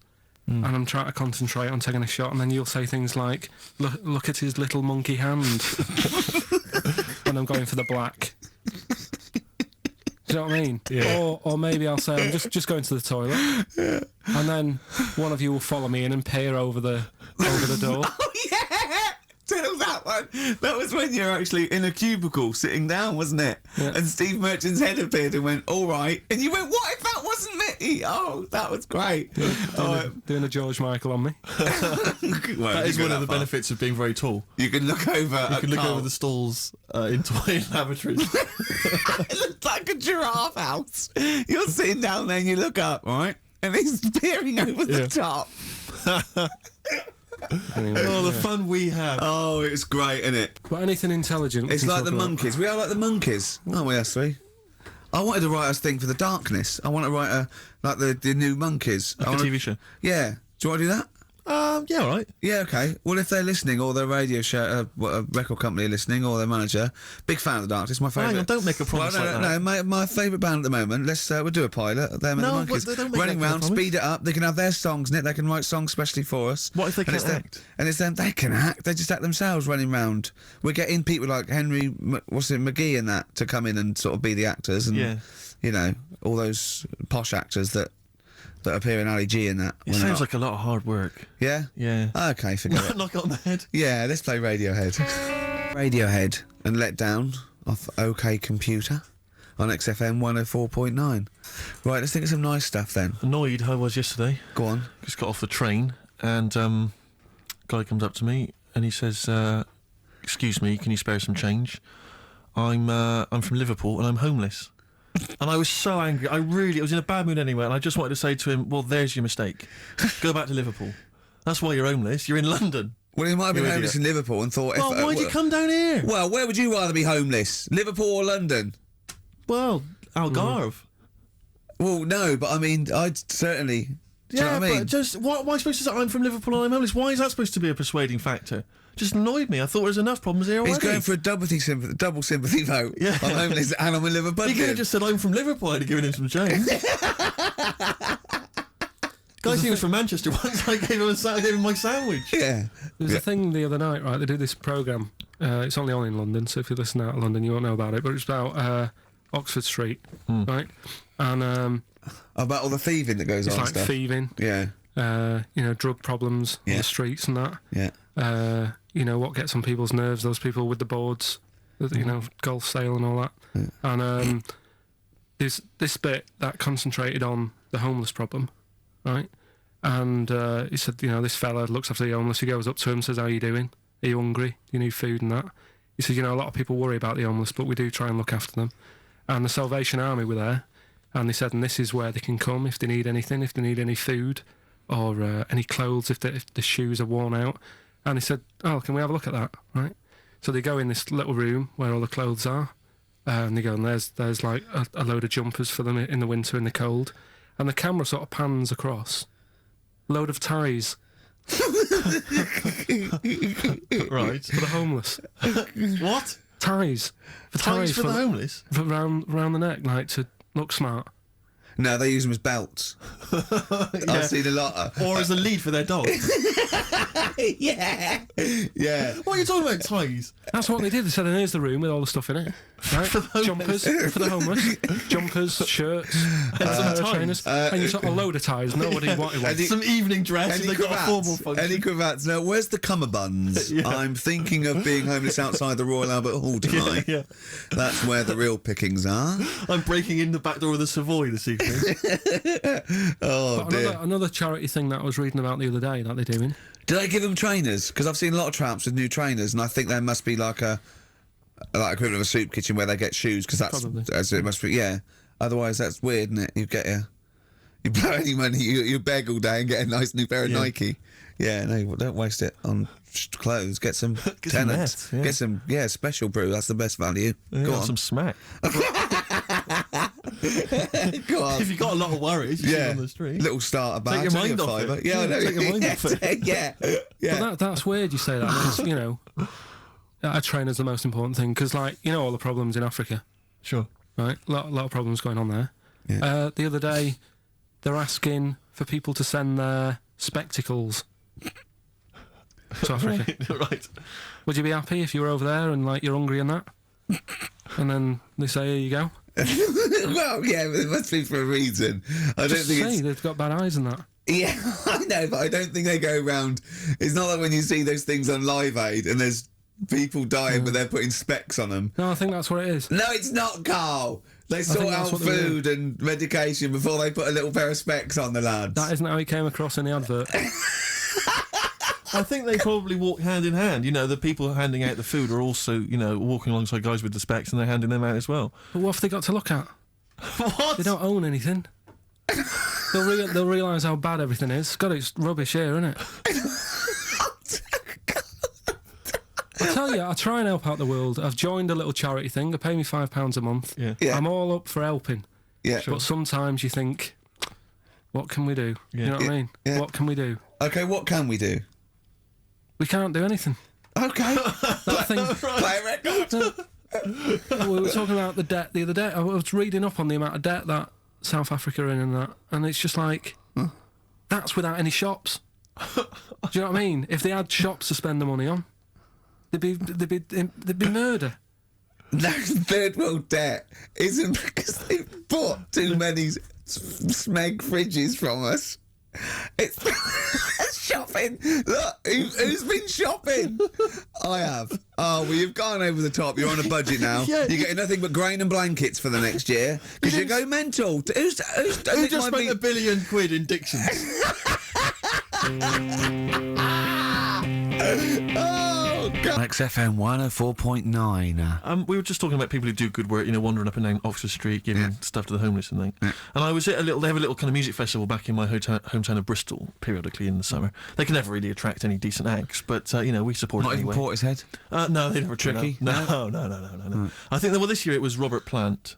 and I'm trying to concentrate on taking a shot, and then you'll say things like, look at his little monkey hand, and I'm going for the black. Do you know what I mean? Yeah. Or maybe I'll say, I'm just going to the toilet, and then one of you will follow me in and peer over the door. Oh, yeah! Tell that one. That was when you were actually in a cubicle sitting down, wasn't it? Yeah. And Steve Merchant's head appeared and went, all right. And you went, what if that wasn't me? Oh, that was great. Doing a George Michael on me. That is one of the benefits of being very tall. You can look over. You can look over the stalls in toy lavatories. It looks like a giraffe house. You're sitting down there and you look up, right? And he's peering over the top. Anyway, Oh, the fun we have. Oh, it's great, isn't it? But anything intelligent. we It's can like talk the about. monkeys. We are like the monkeys, aren't we, us three? I wanted to write a thing for the darkness. I want to write like the new monkeys. Like a TV show. Yeah. Do you want to do that? Yeah, all right. Yeah, okay. Well, if they're listening, or their radio show, record company are listening, or their manager, big fan of the Darkness, my favourite. Hang on, don't make a promise well, like that. No, my favourite band at the moment. We'll do a pilot. Them and No, the Monkeys. but don't make running that kind round, of promise. speed it up. They can have their songs in it. They can write songs specially for us. What if they And can't it's them- act? And it's them. They can act. They just act themselves running round. We're getting people like McGee and that to come in and sort of be the actors, and Yeah. you know, all those posh actors that appear in Ali G and that. It sounds like a lot of hard work. Yeah? Yeah. Okay, forget it. Knock it on the head. Yeah, let's play Radiohead. Radiohead and Let Down off OK Computer on XFM 104.9. Right, let's think of some nice stuff then. Annoyed I was yesterday. Go on. Just got off the train and guy comes up to me and he says, "Excuse me, can you spare some change? I'm from Liverpool and I'm homeless." And I was so angry. I was in a bad mood anyway, and I just wanted to say to him, "Well, there's your mistake. Go back to Liverpool. That's why you're homeless. You're in London." Well, he might have been You homeless idiot. in Liverpool and thought... Well, why'd you come down here? Well, where would you rather be homeless? Liverpool or London? Well, Algarve. Well, no, but I mean, I'd certainly... Do you know what I mean? But just why am I supposed to say I'm from Liverpool and I'm homeless? Why is that supposed to be a persuading factor? Just annoyed me. I thought there was enough problems here already. He's going for a double sympathy vote. Yeah. I'm homeless and I'm a Liverpool. He could have just said I'm from Liverpool. I'd have given him some change. Guy seems from Manchester. Once I gave him my sandwich. Yeah. There was a thing the other night, right? They do this programme. It's only on in London, so if you listen out of London, you won't know about it. But it's about Oxford Street, right? And About all the thieving that goes it's on like and stuff. thieving, Yeah. drug problems on Yeah. the streets and that. Yeah. What gets on people's nerves? Those people with the boards, golf sale and all that. And there's this bit that concentrated on the homeless problem, right? And he said, this fella looks after the homeless. He goes up to him, says, "How you doing? Are you hungry? Do you need food and that?" He said, "A lot of people worry about the homeless, but we do try and look after them." And the Salvation Army were there, and they said, and this is where they can come if they need anything, if they need any food or any clothes, if the shoes are worn out. And he said, "Oh, can we have a look at that?" Right? So they go in this little room where all the clothes are, and they go, and there's like a load of jumpers for them in the winter in the cold, and the camera sort of pans across, load of ties Right. for the homeless, What? ties Ties for the homeless? for round the neck, like to look smart. No, they use them as belts. I've seen a lot. Or as a lead for their dog. Yeah. Yeah. What are you talking about, ties? That's what they did. They said, and here's the room with all the stuff in it. Right? For the Jumpers for the homeless. Jumpers, shirts, some ties. trainers. And you saw a load of ties. Nobody wanted one. And Some evening dress if Any they got a formal cravats? function. Any cravats? No, where's the cummerbunds? Yeah. I'm thinking of being homeless outside the Royal Albert Hall tonight. Yeah. That's where the real pickings are. I'm breaking in the back door of the Savoy this evening. Oh, But dear. another charity thing that I was reading about the other day that they're doing. Did they give them trainers? Because I've seen a lot of tramps with new trainers, and I think there must be like equivalent of a soup kitchen where they get shoes, because Probably. it must be, yeah. Otherwise, that's weird, isn't it? You blow any money, you beg all day and get a nice new pair of Yeah. Nike. Yeah, no, don't waste it on clothes. Get some some tenants. net, yeah. Get some, special brew. That's the best value. Yeah, Go on. some smack. Go on. If you've got a lot of worries, you see on the street. Little starter bag. Take your only mind a off fiver. it. Yeah, I Yeah, know. take your mind off it. Yeah, yeah. But that's weird you say that, because, a trainer's the most important thing, because, all the problems in Africa, Sure. right? A lot of problems going on there. Yeah. The other day, they're asking for people to send their spectacles to Africa. Right. Would you be happy if you were over there and you're hungry and that? And then they say, "Here you go." Well, yeah, but it must be for a reason. I don't Just think say it's. they've got bad eyes and that. Yeah, I know, but I don't think they go around. It's not like when you see those things on Live Aid and there's people dying, but they're putting specs on them. No, I think that's what it is. No, it's not, Carl. They think sort that's out what they food and medication before they put a little pair of specs on the lads. That isn't how it came across in the advert. I think they probably walk hand in hand. The people handing out the food are also, walking alongside guys with the specs and they're handing them out as well. But what have they got to look at? What? They don't own anything. They'll realise how bad everything is. God, it's rubbish here, isn't it? I tell you, I try and help out the world. I've joined a little charity thing. They pay me £5 a month. Yeah. Yeah. I'm all up for helping. Yeah. But sometimes you think, What can we do? You know what I mean? Yeah. What can we do? Okay, what can we do? We can't do anything. Okay. That thing. Play a record. We were talking about the debt the other day. I was reading up on the amount of debt that South Africa are in and it's just like, that's without any shops. Do you know what I mean? If they had shops to spend the money on, there'd be murder. No, third world debt isn't because they bought too many smeg fridges from us. It's shopping. Look, who's been shopping? I have. Oh, well, you've gone over the top. You're on a budget now. Yeah. You're getting nothing but grain and blankets for the next year because you go mental. Who just spent £1 billion in Dixon's? Oh, God. XFM 104.9. We were just talking about people who do good work, wandering up and down Oxford Street, giving stuff to the homeless and things. Yeah. And I was at they have a little kind of music festival back in my hometown of Bristol, periodically in the summer. They can never really attract any decent acts, but, we support Not it anyway. even Portishead? No, they never Tricky? No. I think that, this year it was Robert Plant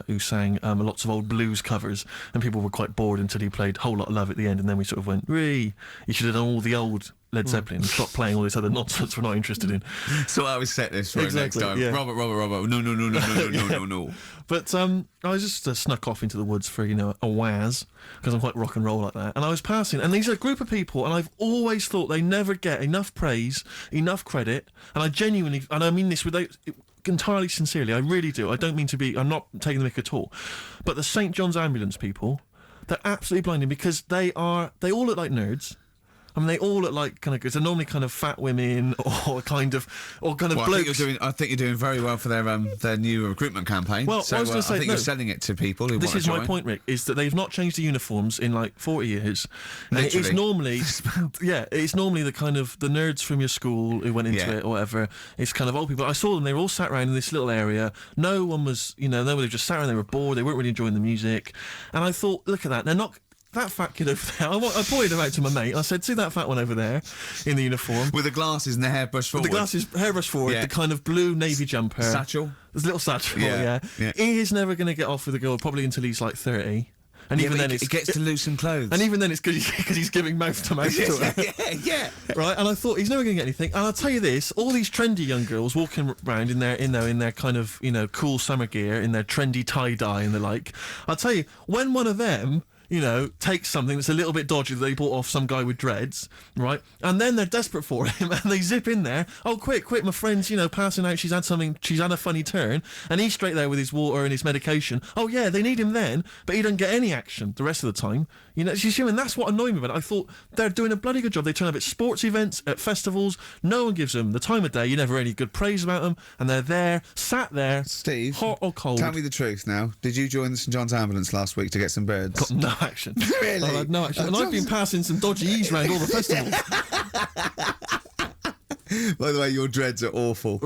who sang lots of old blues covers, and people were quite bored until he played Whole Lot of Love at the end, and then we sort of went, you should have done all the old Led Zeppelin and stop playing all this other nonsense we're not interested in. So I was set this for next time. Yeah. Robert. No. But I was just snuck off into the woods for, a waz, because I'm quite rock and roll like that. And I was passing, and these are a group of people, and I've always thought they never get enough praise, enough credit, and I genuinely, and I mean this entirely sincerely, I really do. I don't mean to be, I'm not taking the mick at all. But the St. John's Ambulance people, they're absolutely blinding because they all look like nerds. I mean, they all look like kind of, they're normally kind of fat women or kind of blokes. I think you're doing very well for their new recruitment campaign. Well, so I was going to say, I think you're selling it to people who want to join. This is my point, Rick, is that they've not changed the uniforms in like 40 years. And it is normally, it's normally the kind of the nerds from your school who went into it or whatever. It's kind of old people. I saw them, they were all sat around in this little area. No one was, nobody just sat around, they were bored, they weren't really enjoying the music. And I thought, look at that, they're not... That fat kid over there, I pointed him out to my mate. I said, see that fat one over there in the uniform? With the glasses and the hairbrush forward. With the glasses, hairbrush forward, the kind of blue navy jumper. Satchel? There's a little satchel, yeah. He is never going to get off with a girl, probably until he's like 30. And even then, it gets to loosen clothes. And even then, it's because he's giving mouth to mouth to her. Yeah. Right. And I thought he's never going to get anything. And I'll tell you this: all these trendy young girls walking around in their kind of cool summer gear, in their trendy tie dye and the like. I'll tell you, when one of them takes something that's a little bit dodgy that they bought off some guy with dreads, right? And then they're desperate for him and they zip in there. Oh, quick, my friend's, passing out. She's had a funny turn. And he's straight there with his water and his medication. Oh, yeah, they need him then, but he doesn't get any action the rest of the time. She's human. That's what annoyed me about it. I thought they're doing a bloody good job. They turn up at sports events, at festivals. No one gives them the time of day. You never hear any good praise about them. And they're there, sat there, Steve, hot or cold. Tell me the truth now. Did you join the St. John's Ambulance last week to get some birds? Got no action. Really? I had no action. And I've been passing some dodgy E's around all the festivals. By the way, your dreads are awful.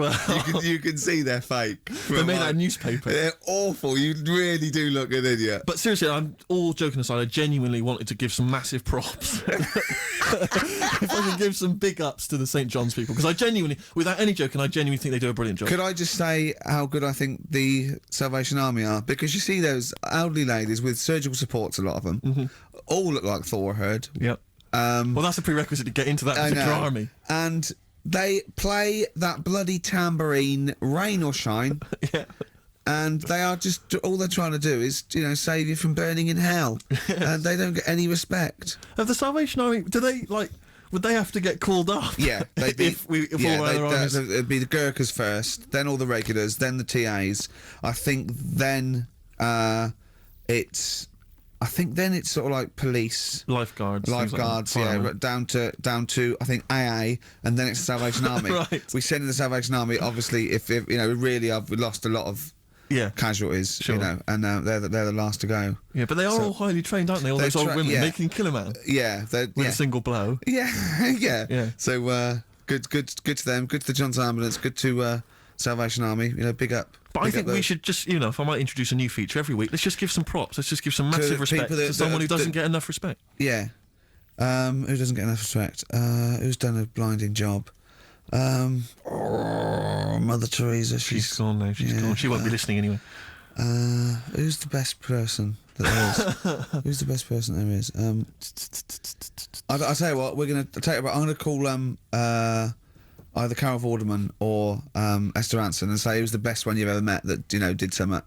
You can see they're fake. They're made out of newspaper. They're awful. You really do look an idiot. But seriously, I'm all joking aside, I genuinely wanted to give some massive props. If I could give some big ups to the St. John's people, because I genuinely, without any joking, I genuinely think they do a brilliant job. Could I just say how good I think the Salvation Army are? Because you see those elderly ladies with surgical supports, a lot of them, all look like Thor Herd. Yep. Well, that's a prerequisite to get into that particular army. And they play that bloody tambourine, rain or shine. Yeah. And they are just, all they're trying to do is, save you from burning in hell. And they don't get any respect. Of the Salvation Army, do they, would they have to get called up? Yeah. They'd be, it'd be the Gurkhas first, then all the regulars, then the TAs. I think then it's sort of like police, lifeguards, but down to I think AA, and then it's the Salvation Army. Right. We send in the Salvation Army. Obviously, if really, we lost a lot of casualties, sure. And they're the last to go. Yeah, but they are all highly trained, aren't they? All those old women, they can kill a man. Yeah, with a single blow. Yeah, yeah. So good to them. Good to the John's Ambulance. Good to Salvation Army. Big up. But I think we should just, if I might introduce a new feature every week, let's just give some props. Let's just give some massive respect to someone who doesn't get enough respect. Yeah. Who doesn't get enough respect? Who's done a blinding job? Mother Teresa. She's gone now. She's gone. She won't be listening anyway. Who's the best person? that there is. Who's the best person there is? I'll tell you what. I'm gonna call either Carol Vorderman or Esther Anson and say who's the best one you've ever met that did something.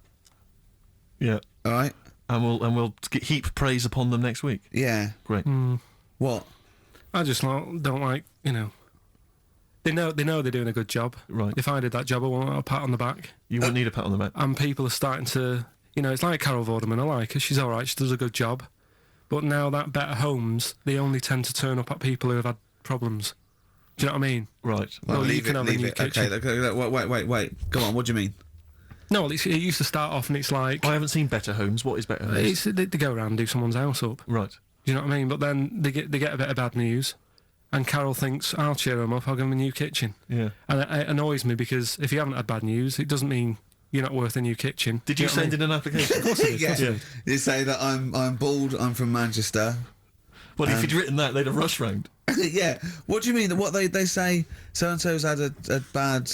Yeah. All right. And we'll heap praise upon them next week. Yeah. Great. What? I just don't like, They know they're doing a good job. Right. If I did that job, I want a pat on the back. You wouldn't need a pat on the back. And people are starting to, it's like Carol Vorderman. I like her. She's all right. She does a good job. But now that Better Homes, they only tend to turn up at people who have had problems. Do you know what I mean? Right. Well, you can have a leave new it. kitchen. Okay, wait. Go on, what do you mean? No, it used to start off and it's like... I haven't seen Better Homes. What is Better Homes? They go around and do someone's house up. Right. Do you know what I mean? But then they get a bit of bad news, and Carol thinks, I'll cheer them up, I'll give them a new kitchen. Yeah. And it annoys me because if you haven't had bad news, it doesn't mean you're not worth a new kitchen. Did you send in an application? Of course I did. Yeah. Of course I did. You say that I'm bald, I'm from Manchester. Well, if you'd written that, they'd have rushed round. Yeah. What do you mean? What they say, so-and-so's had a bad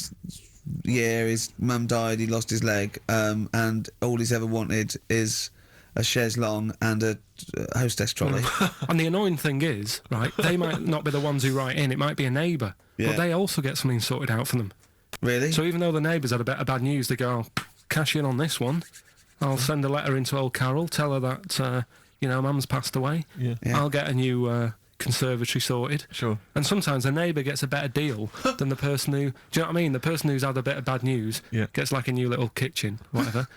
year, his mum died, he lost his leg, and all he's ever wanted is a chaise longue and a hostess trolley. And the annoying thing is, right, they might not be the ones who write in, it might be a neighbour, Yeah. but they also get something sorted out for them. Really? So even though the neighbours had a bit of bad news, they go, cash in on this one. I'll send a letter into old Carol, tell her that, Mum's passed away. Yeah. Yeah. I'll get a new conservatory sorted. Sure. And sometimes the neighbour gets a better deal than the person who... Do you know what I mean? The person who's had a bit of bad news gets like a new little kitchen, whatever.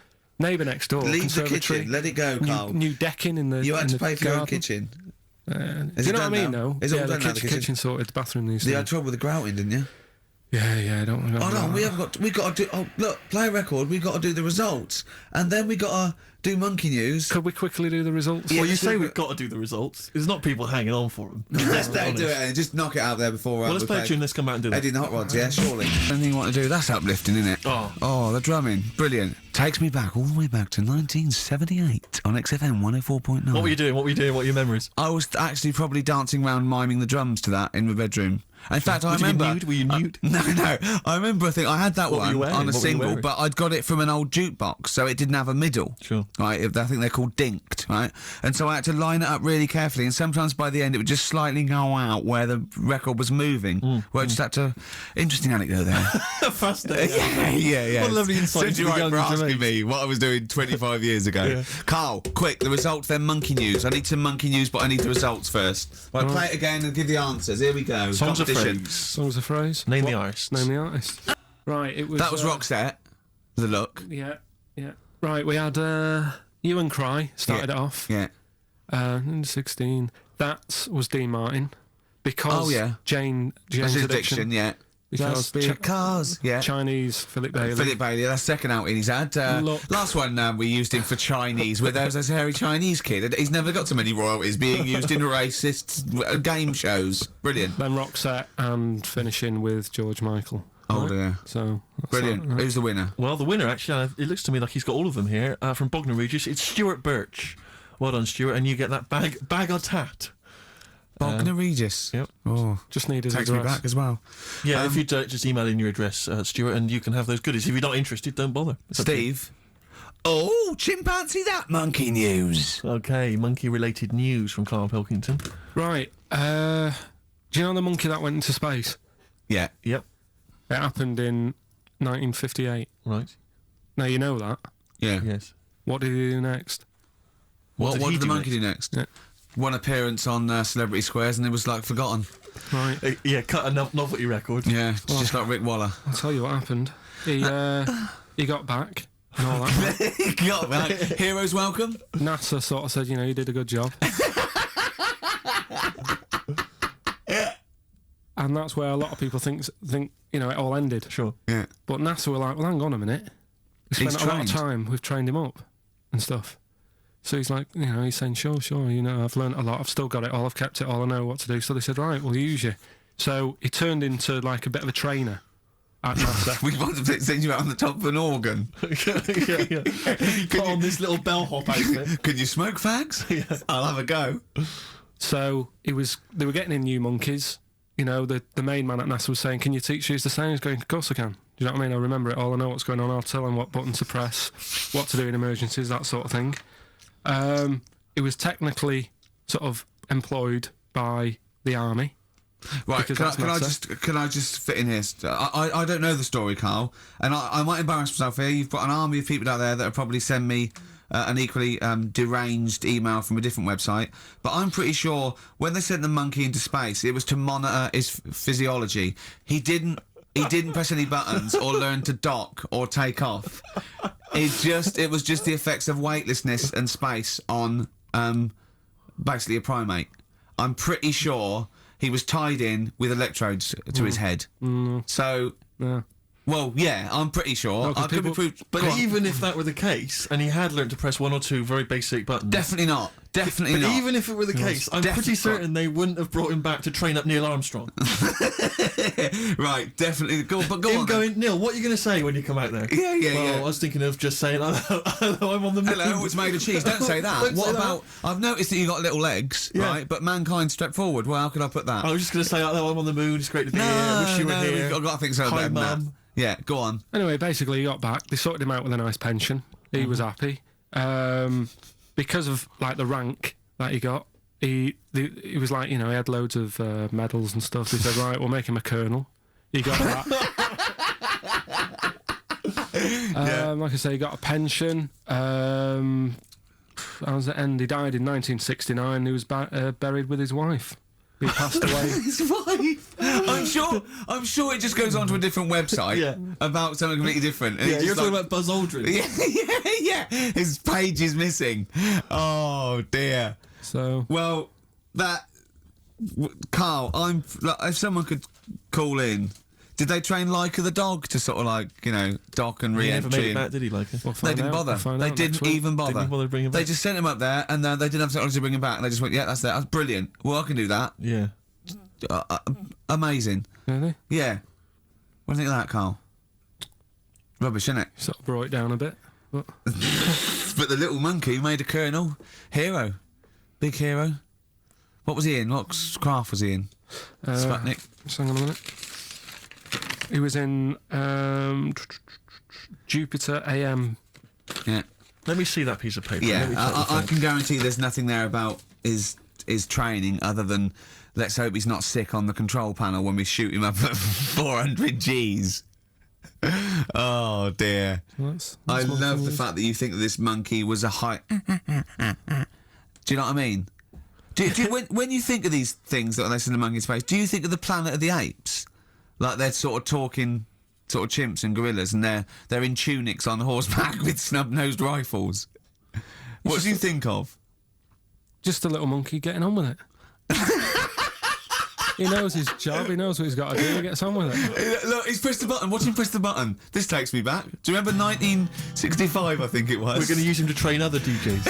Neighbour next door, Leave the conservatory. kitchen. Let it go, Carl. New decking in the You had to in the pay for your own garden. kitchen. Do Is you it know what I done mean, now? though? Is it Yeah, all the done now, the kitchen? kitchen sorted, the bathroom needs You to had trouble with the grouting, didn't you? Yeah, I don't know. Oh no, we got to do. Oh look, play a record. We got to do the results, and then we got to do monkey news. Could we quickly do the results? Yeah, Well, you let's say do we've it. got to do the results. There's not people hanging on for them. Let's do it and just knock it out there before. Well, let's play a tune. Let's come out and do that. Eddie and the Hot Rods, yeah, surely. Anything you want to do? That's uplifting, isn't it? Oh. The drumming, brilliant. Takes me back all the way back to 1978 on XFM 104.9. What were you doing? What are your memories? I was actually probably dancing around miming the drums to that in my bedroom. In fact, I Would you be remember. nude? Were you nude? No. I remember. I think I had that What were you one wearing? on a What were you single, wearing? but I'd got it from an old jukebox, so it didn't have a middle. Sure. Right. I think they're called dinked. Right. And so I had to line it up really carefully, and sometimes by the end it would just slightly go out where the record was moving. Where I just had to. Interesting anecdote there. Fascinating. yeah. What a lovely insight Since into you're the right for young asking Gervais. me what I was doing 25 years ago. Yeah. Carl, quick, the results, then monkey news. I need some monkey news, but I need the results first. Right, play it again and give the answers. Here we go. Songs of Competition. phrase. Songs of phrase. Name the artist. Name the artist. Right, it was... That was Roxette. The look. Yeah. Right, we had You and Cry, started it off. Yeah. 16. That was Dean Martin. Because Oh, yeah. Jane's That's his Addiction. addiction, yeah. Because Because, yeah. Chinese Philip Bailey. Philip Bailey, that's second outing he's had. Look. Last one we used him for Chinese, where there was this hairy Chinese kid. He's never got so many royalties being used in racist game shows. Brilliant. Then Roxette and finishing with George Michael. Oh, Right? dear. So that's Brilliant. that, right? Who's the winner? Well, the winner, actually, it looks to me like he's got all of them here. From Bognor Regis, it's Stuart Birch. Well done, Stuart, and you get that bag of tat. Bognor Regis. Yep. Oh, Just need his takes me address. back as well. Yeah, if you just email in your address, Stuart, and you can have those goodies. If you're not interested, don't bother. It's up to you. Steve. Oh, chimpanzee that monkey news. Okay, monkey-related news from Karl Pilkington. Right. Do you know the monkey that went into space? Yeah. Yep. It happened in 1958. Right. Now you know that. Yeah. Yes. What did he do next? What did did he the do monkey do next? Yeah. One appearance on Celebrity Squares and it was like forgotten. Right. Yeah, cut a novelty record. Yeah, it's just like Rick Waller. I'll tell you what happened. He got back and all that. Got that. Heroes welcome. NASA sort of said, you did a good job. And that's where a lot of people think it all ended. Sure. Yeah. But NASA were like, well, hang on a minute. We spent He's a lot of trained. time. We've trained him up and stuff. So he's like, he's saying, sure, I've learnt a lot. I've still got it all. I've kept it all. I know what to do. So they said, right, we'll use you. So he turned into like a bit of a trainer at NASA. We want to send you out on the top of an organ. yeah. Put on this little bellhop outfit. Can you smoke fags? Yeah. I'll have a go. So they were getting in new monkeys. The main man at NASA was saying, can you teach us the sound? He's going, of course I can. Do you know what I mean? I remember it all. I know what's going on. I'll tell him what button to press, what to do in emergencies, that sort of thing. It was technically sort of employed by the army. Right, Because can I just fit in here? I don't know the story, Carl, and I might embarrass myself here. You've got an army of people out there that will probably send me an equally deranged email from a different website, but I'm pretty sure when they sent the monkey into space, it was to monitor his physiology. He didn't press any buttons or learn to dock or take off. It was just the effects of weightlessness and space on basically a primate. I'm pretty sure he was tied in with electrodes to his head. So, Yeah. well, yeah, I'm pretty sure. No, 'cause I could be people- proved. But Go on. even if that were the case, and he had learned to press one or two very basic buttons... Definitely not. Definitely But not. even if it were the case, I'm definitely pretty certain they wouldn't have brought him back to train up Neil Armstrong. Right, definitely. Go on, but go Him on. going, Neil, what are you going to say when you come out there? Yeah, yeah, well, yeah. I was thinking of just saying, hello, I'm on the moon. Hello, it's made of cheese. Don't say that. Don't What say that. about? I've noticed that you got little legs, Yeah. right? But mankind stepped forward. Well, how could I put that? I was just going to say, hello, I'm on the moon, it's great to be here, wish you were here. I've got to think so Hi, better than that. Mum. Yeah, go on. Anyway, basically, he got back. They sorted him out with a nice pension. He was happy. Because of, like, the rank that he got, he was like, you know, he had loads of medals and stuff. They said, right, we'll make him a colonel. He got that. Like I say, he got a pension. How does it end? He died in 1969. He was buried with his wife. He passed away. His wife. I'm sure it just goes on to a different website Yeah. about something completely different. And Yeah, it's you're just talking like- about Buzz Aldrin. yeah. His page is missing. Oh dear. So, Well, Carl, if someone could call in, did they train Leica the dog to sort of like, you know, dock and He never made re-entry? it back, did he, like? we'll They find didn't out. bother. We'll find They out next didn't week. even bother. Didn't bother to bring him They back. just sent him up there, and they didn't have technology to bring him back. And they just went, "Yeah, that's it. That's brilliant. Well, I can do that. Yeah. Amazing. Really? Yeah. What do you think of that, Carl? Rubbish, isn't it? Sort of brought it down a bit. But But the little monkey made a colonel. Hero. Big hero. What was he in? What craft was he in? Sputnik. just hang on a minute. He was in Jupiter AM. Yeah. Let me see that piece of paper. Yeah, Let me check the I facts. can guarantee there's nothing there about his training other than let's hope he's not sick on the control panel when we shoot him up at 400 Gs. Oh dear. That's I one love thing the is- fact that you think that this monkey was a high. Do you know what I mean? Do you, when you think of these things that they send a monkey in space, do you think of the Planet of the Apes? Like they're sort of talking, sort of chimps and gorillas, and they're in tunics on horseback with snub-nosed rifles. What do you think of? Just a little monkey getting on with it. He knows his job. He knows what he's got to do. He gets on with it. Look, he's pressed the button. Watch him press the button. This takes me back. Do you remember 1965, I think it was? We're going to use him to train other DJs.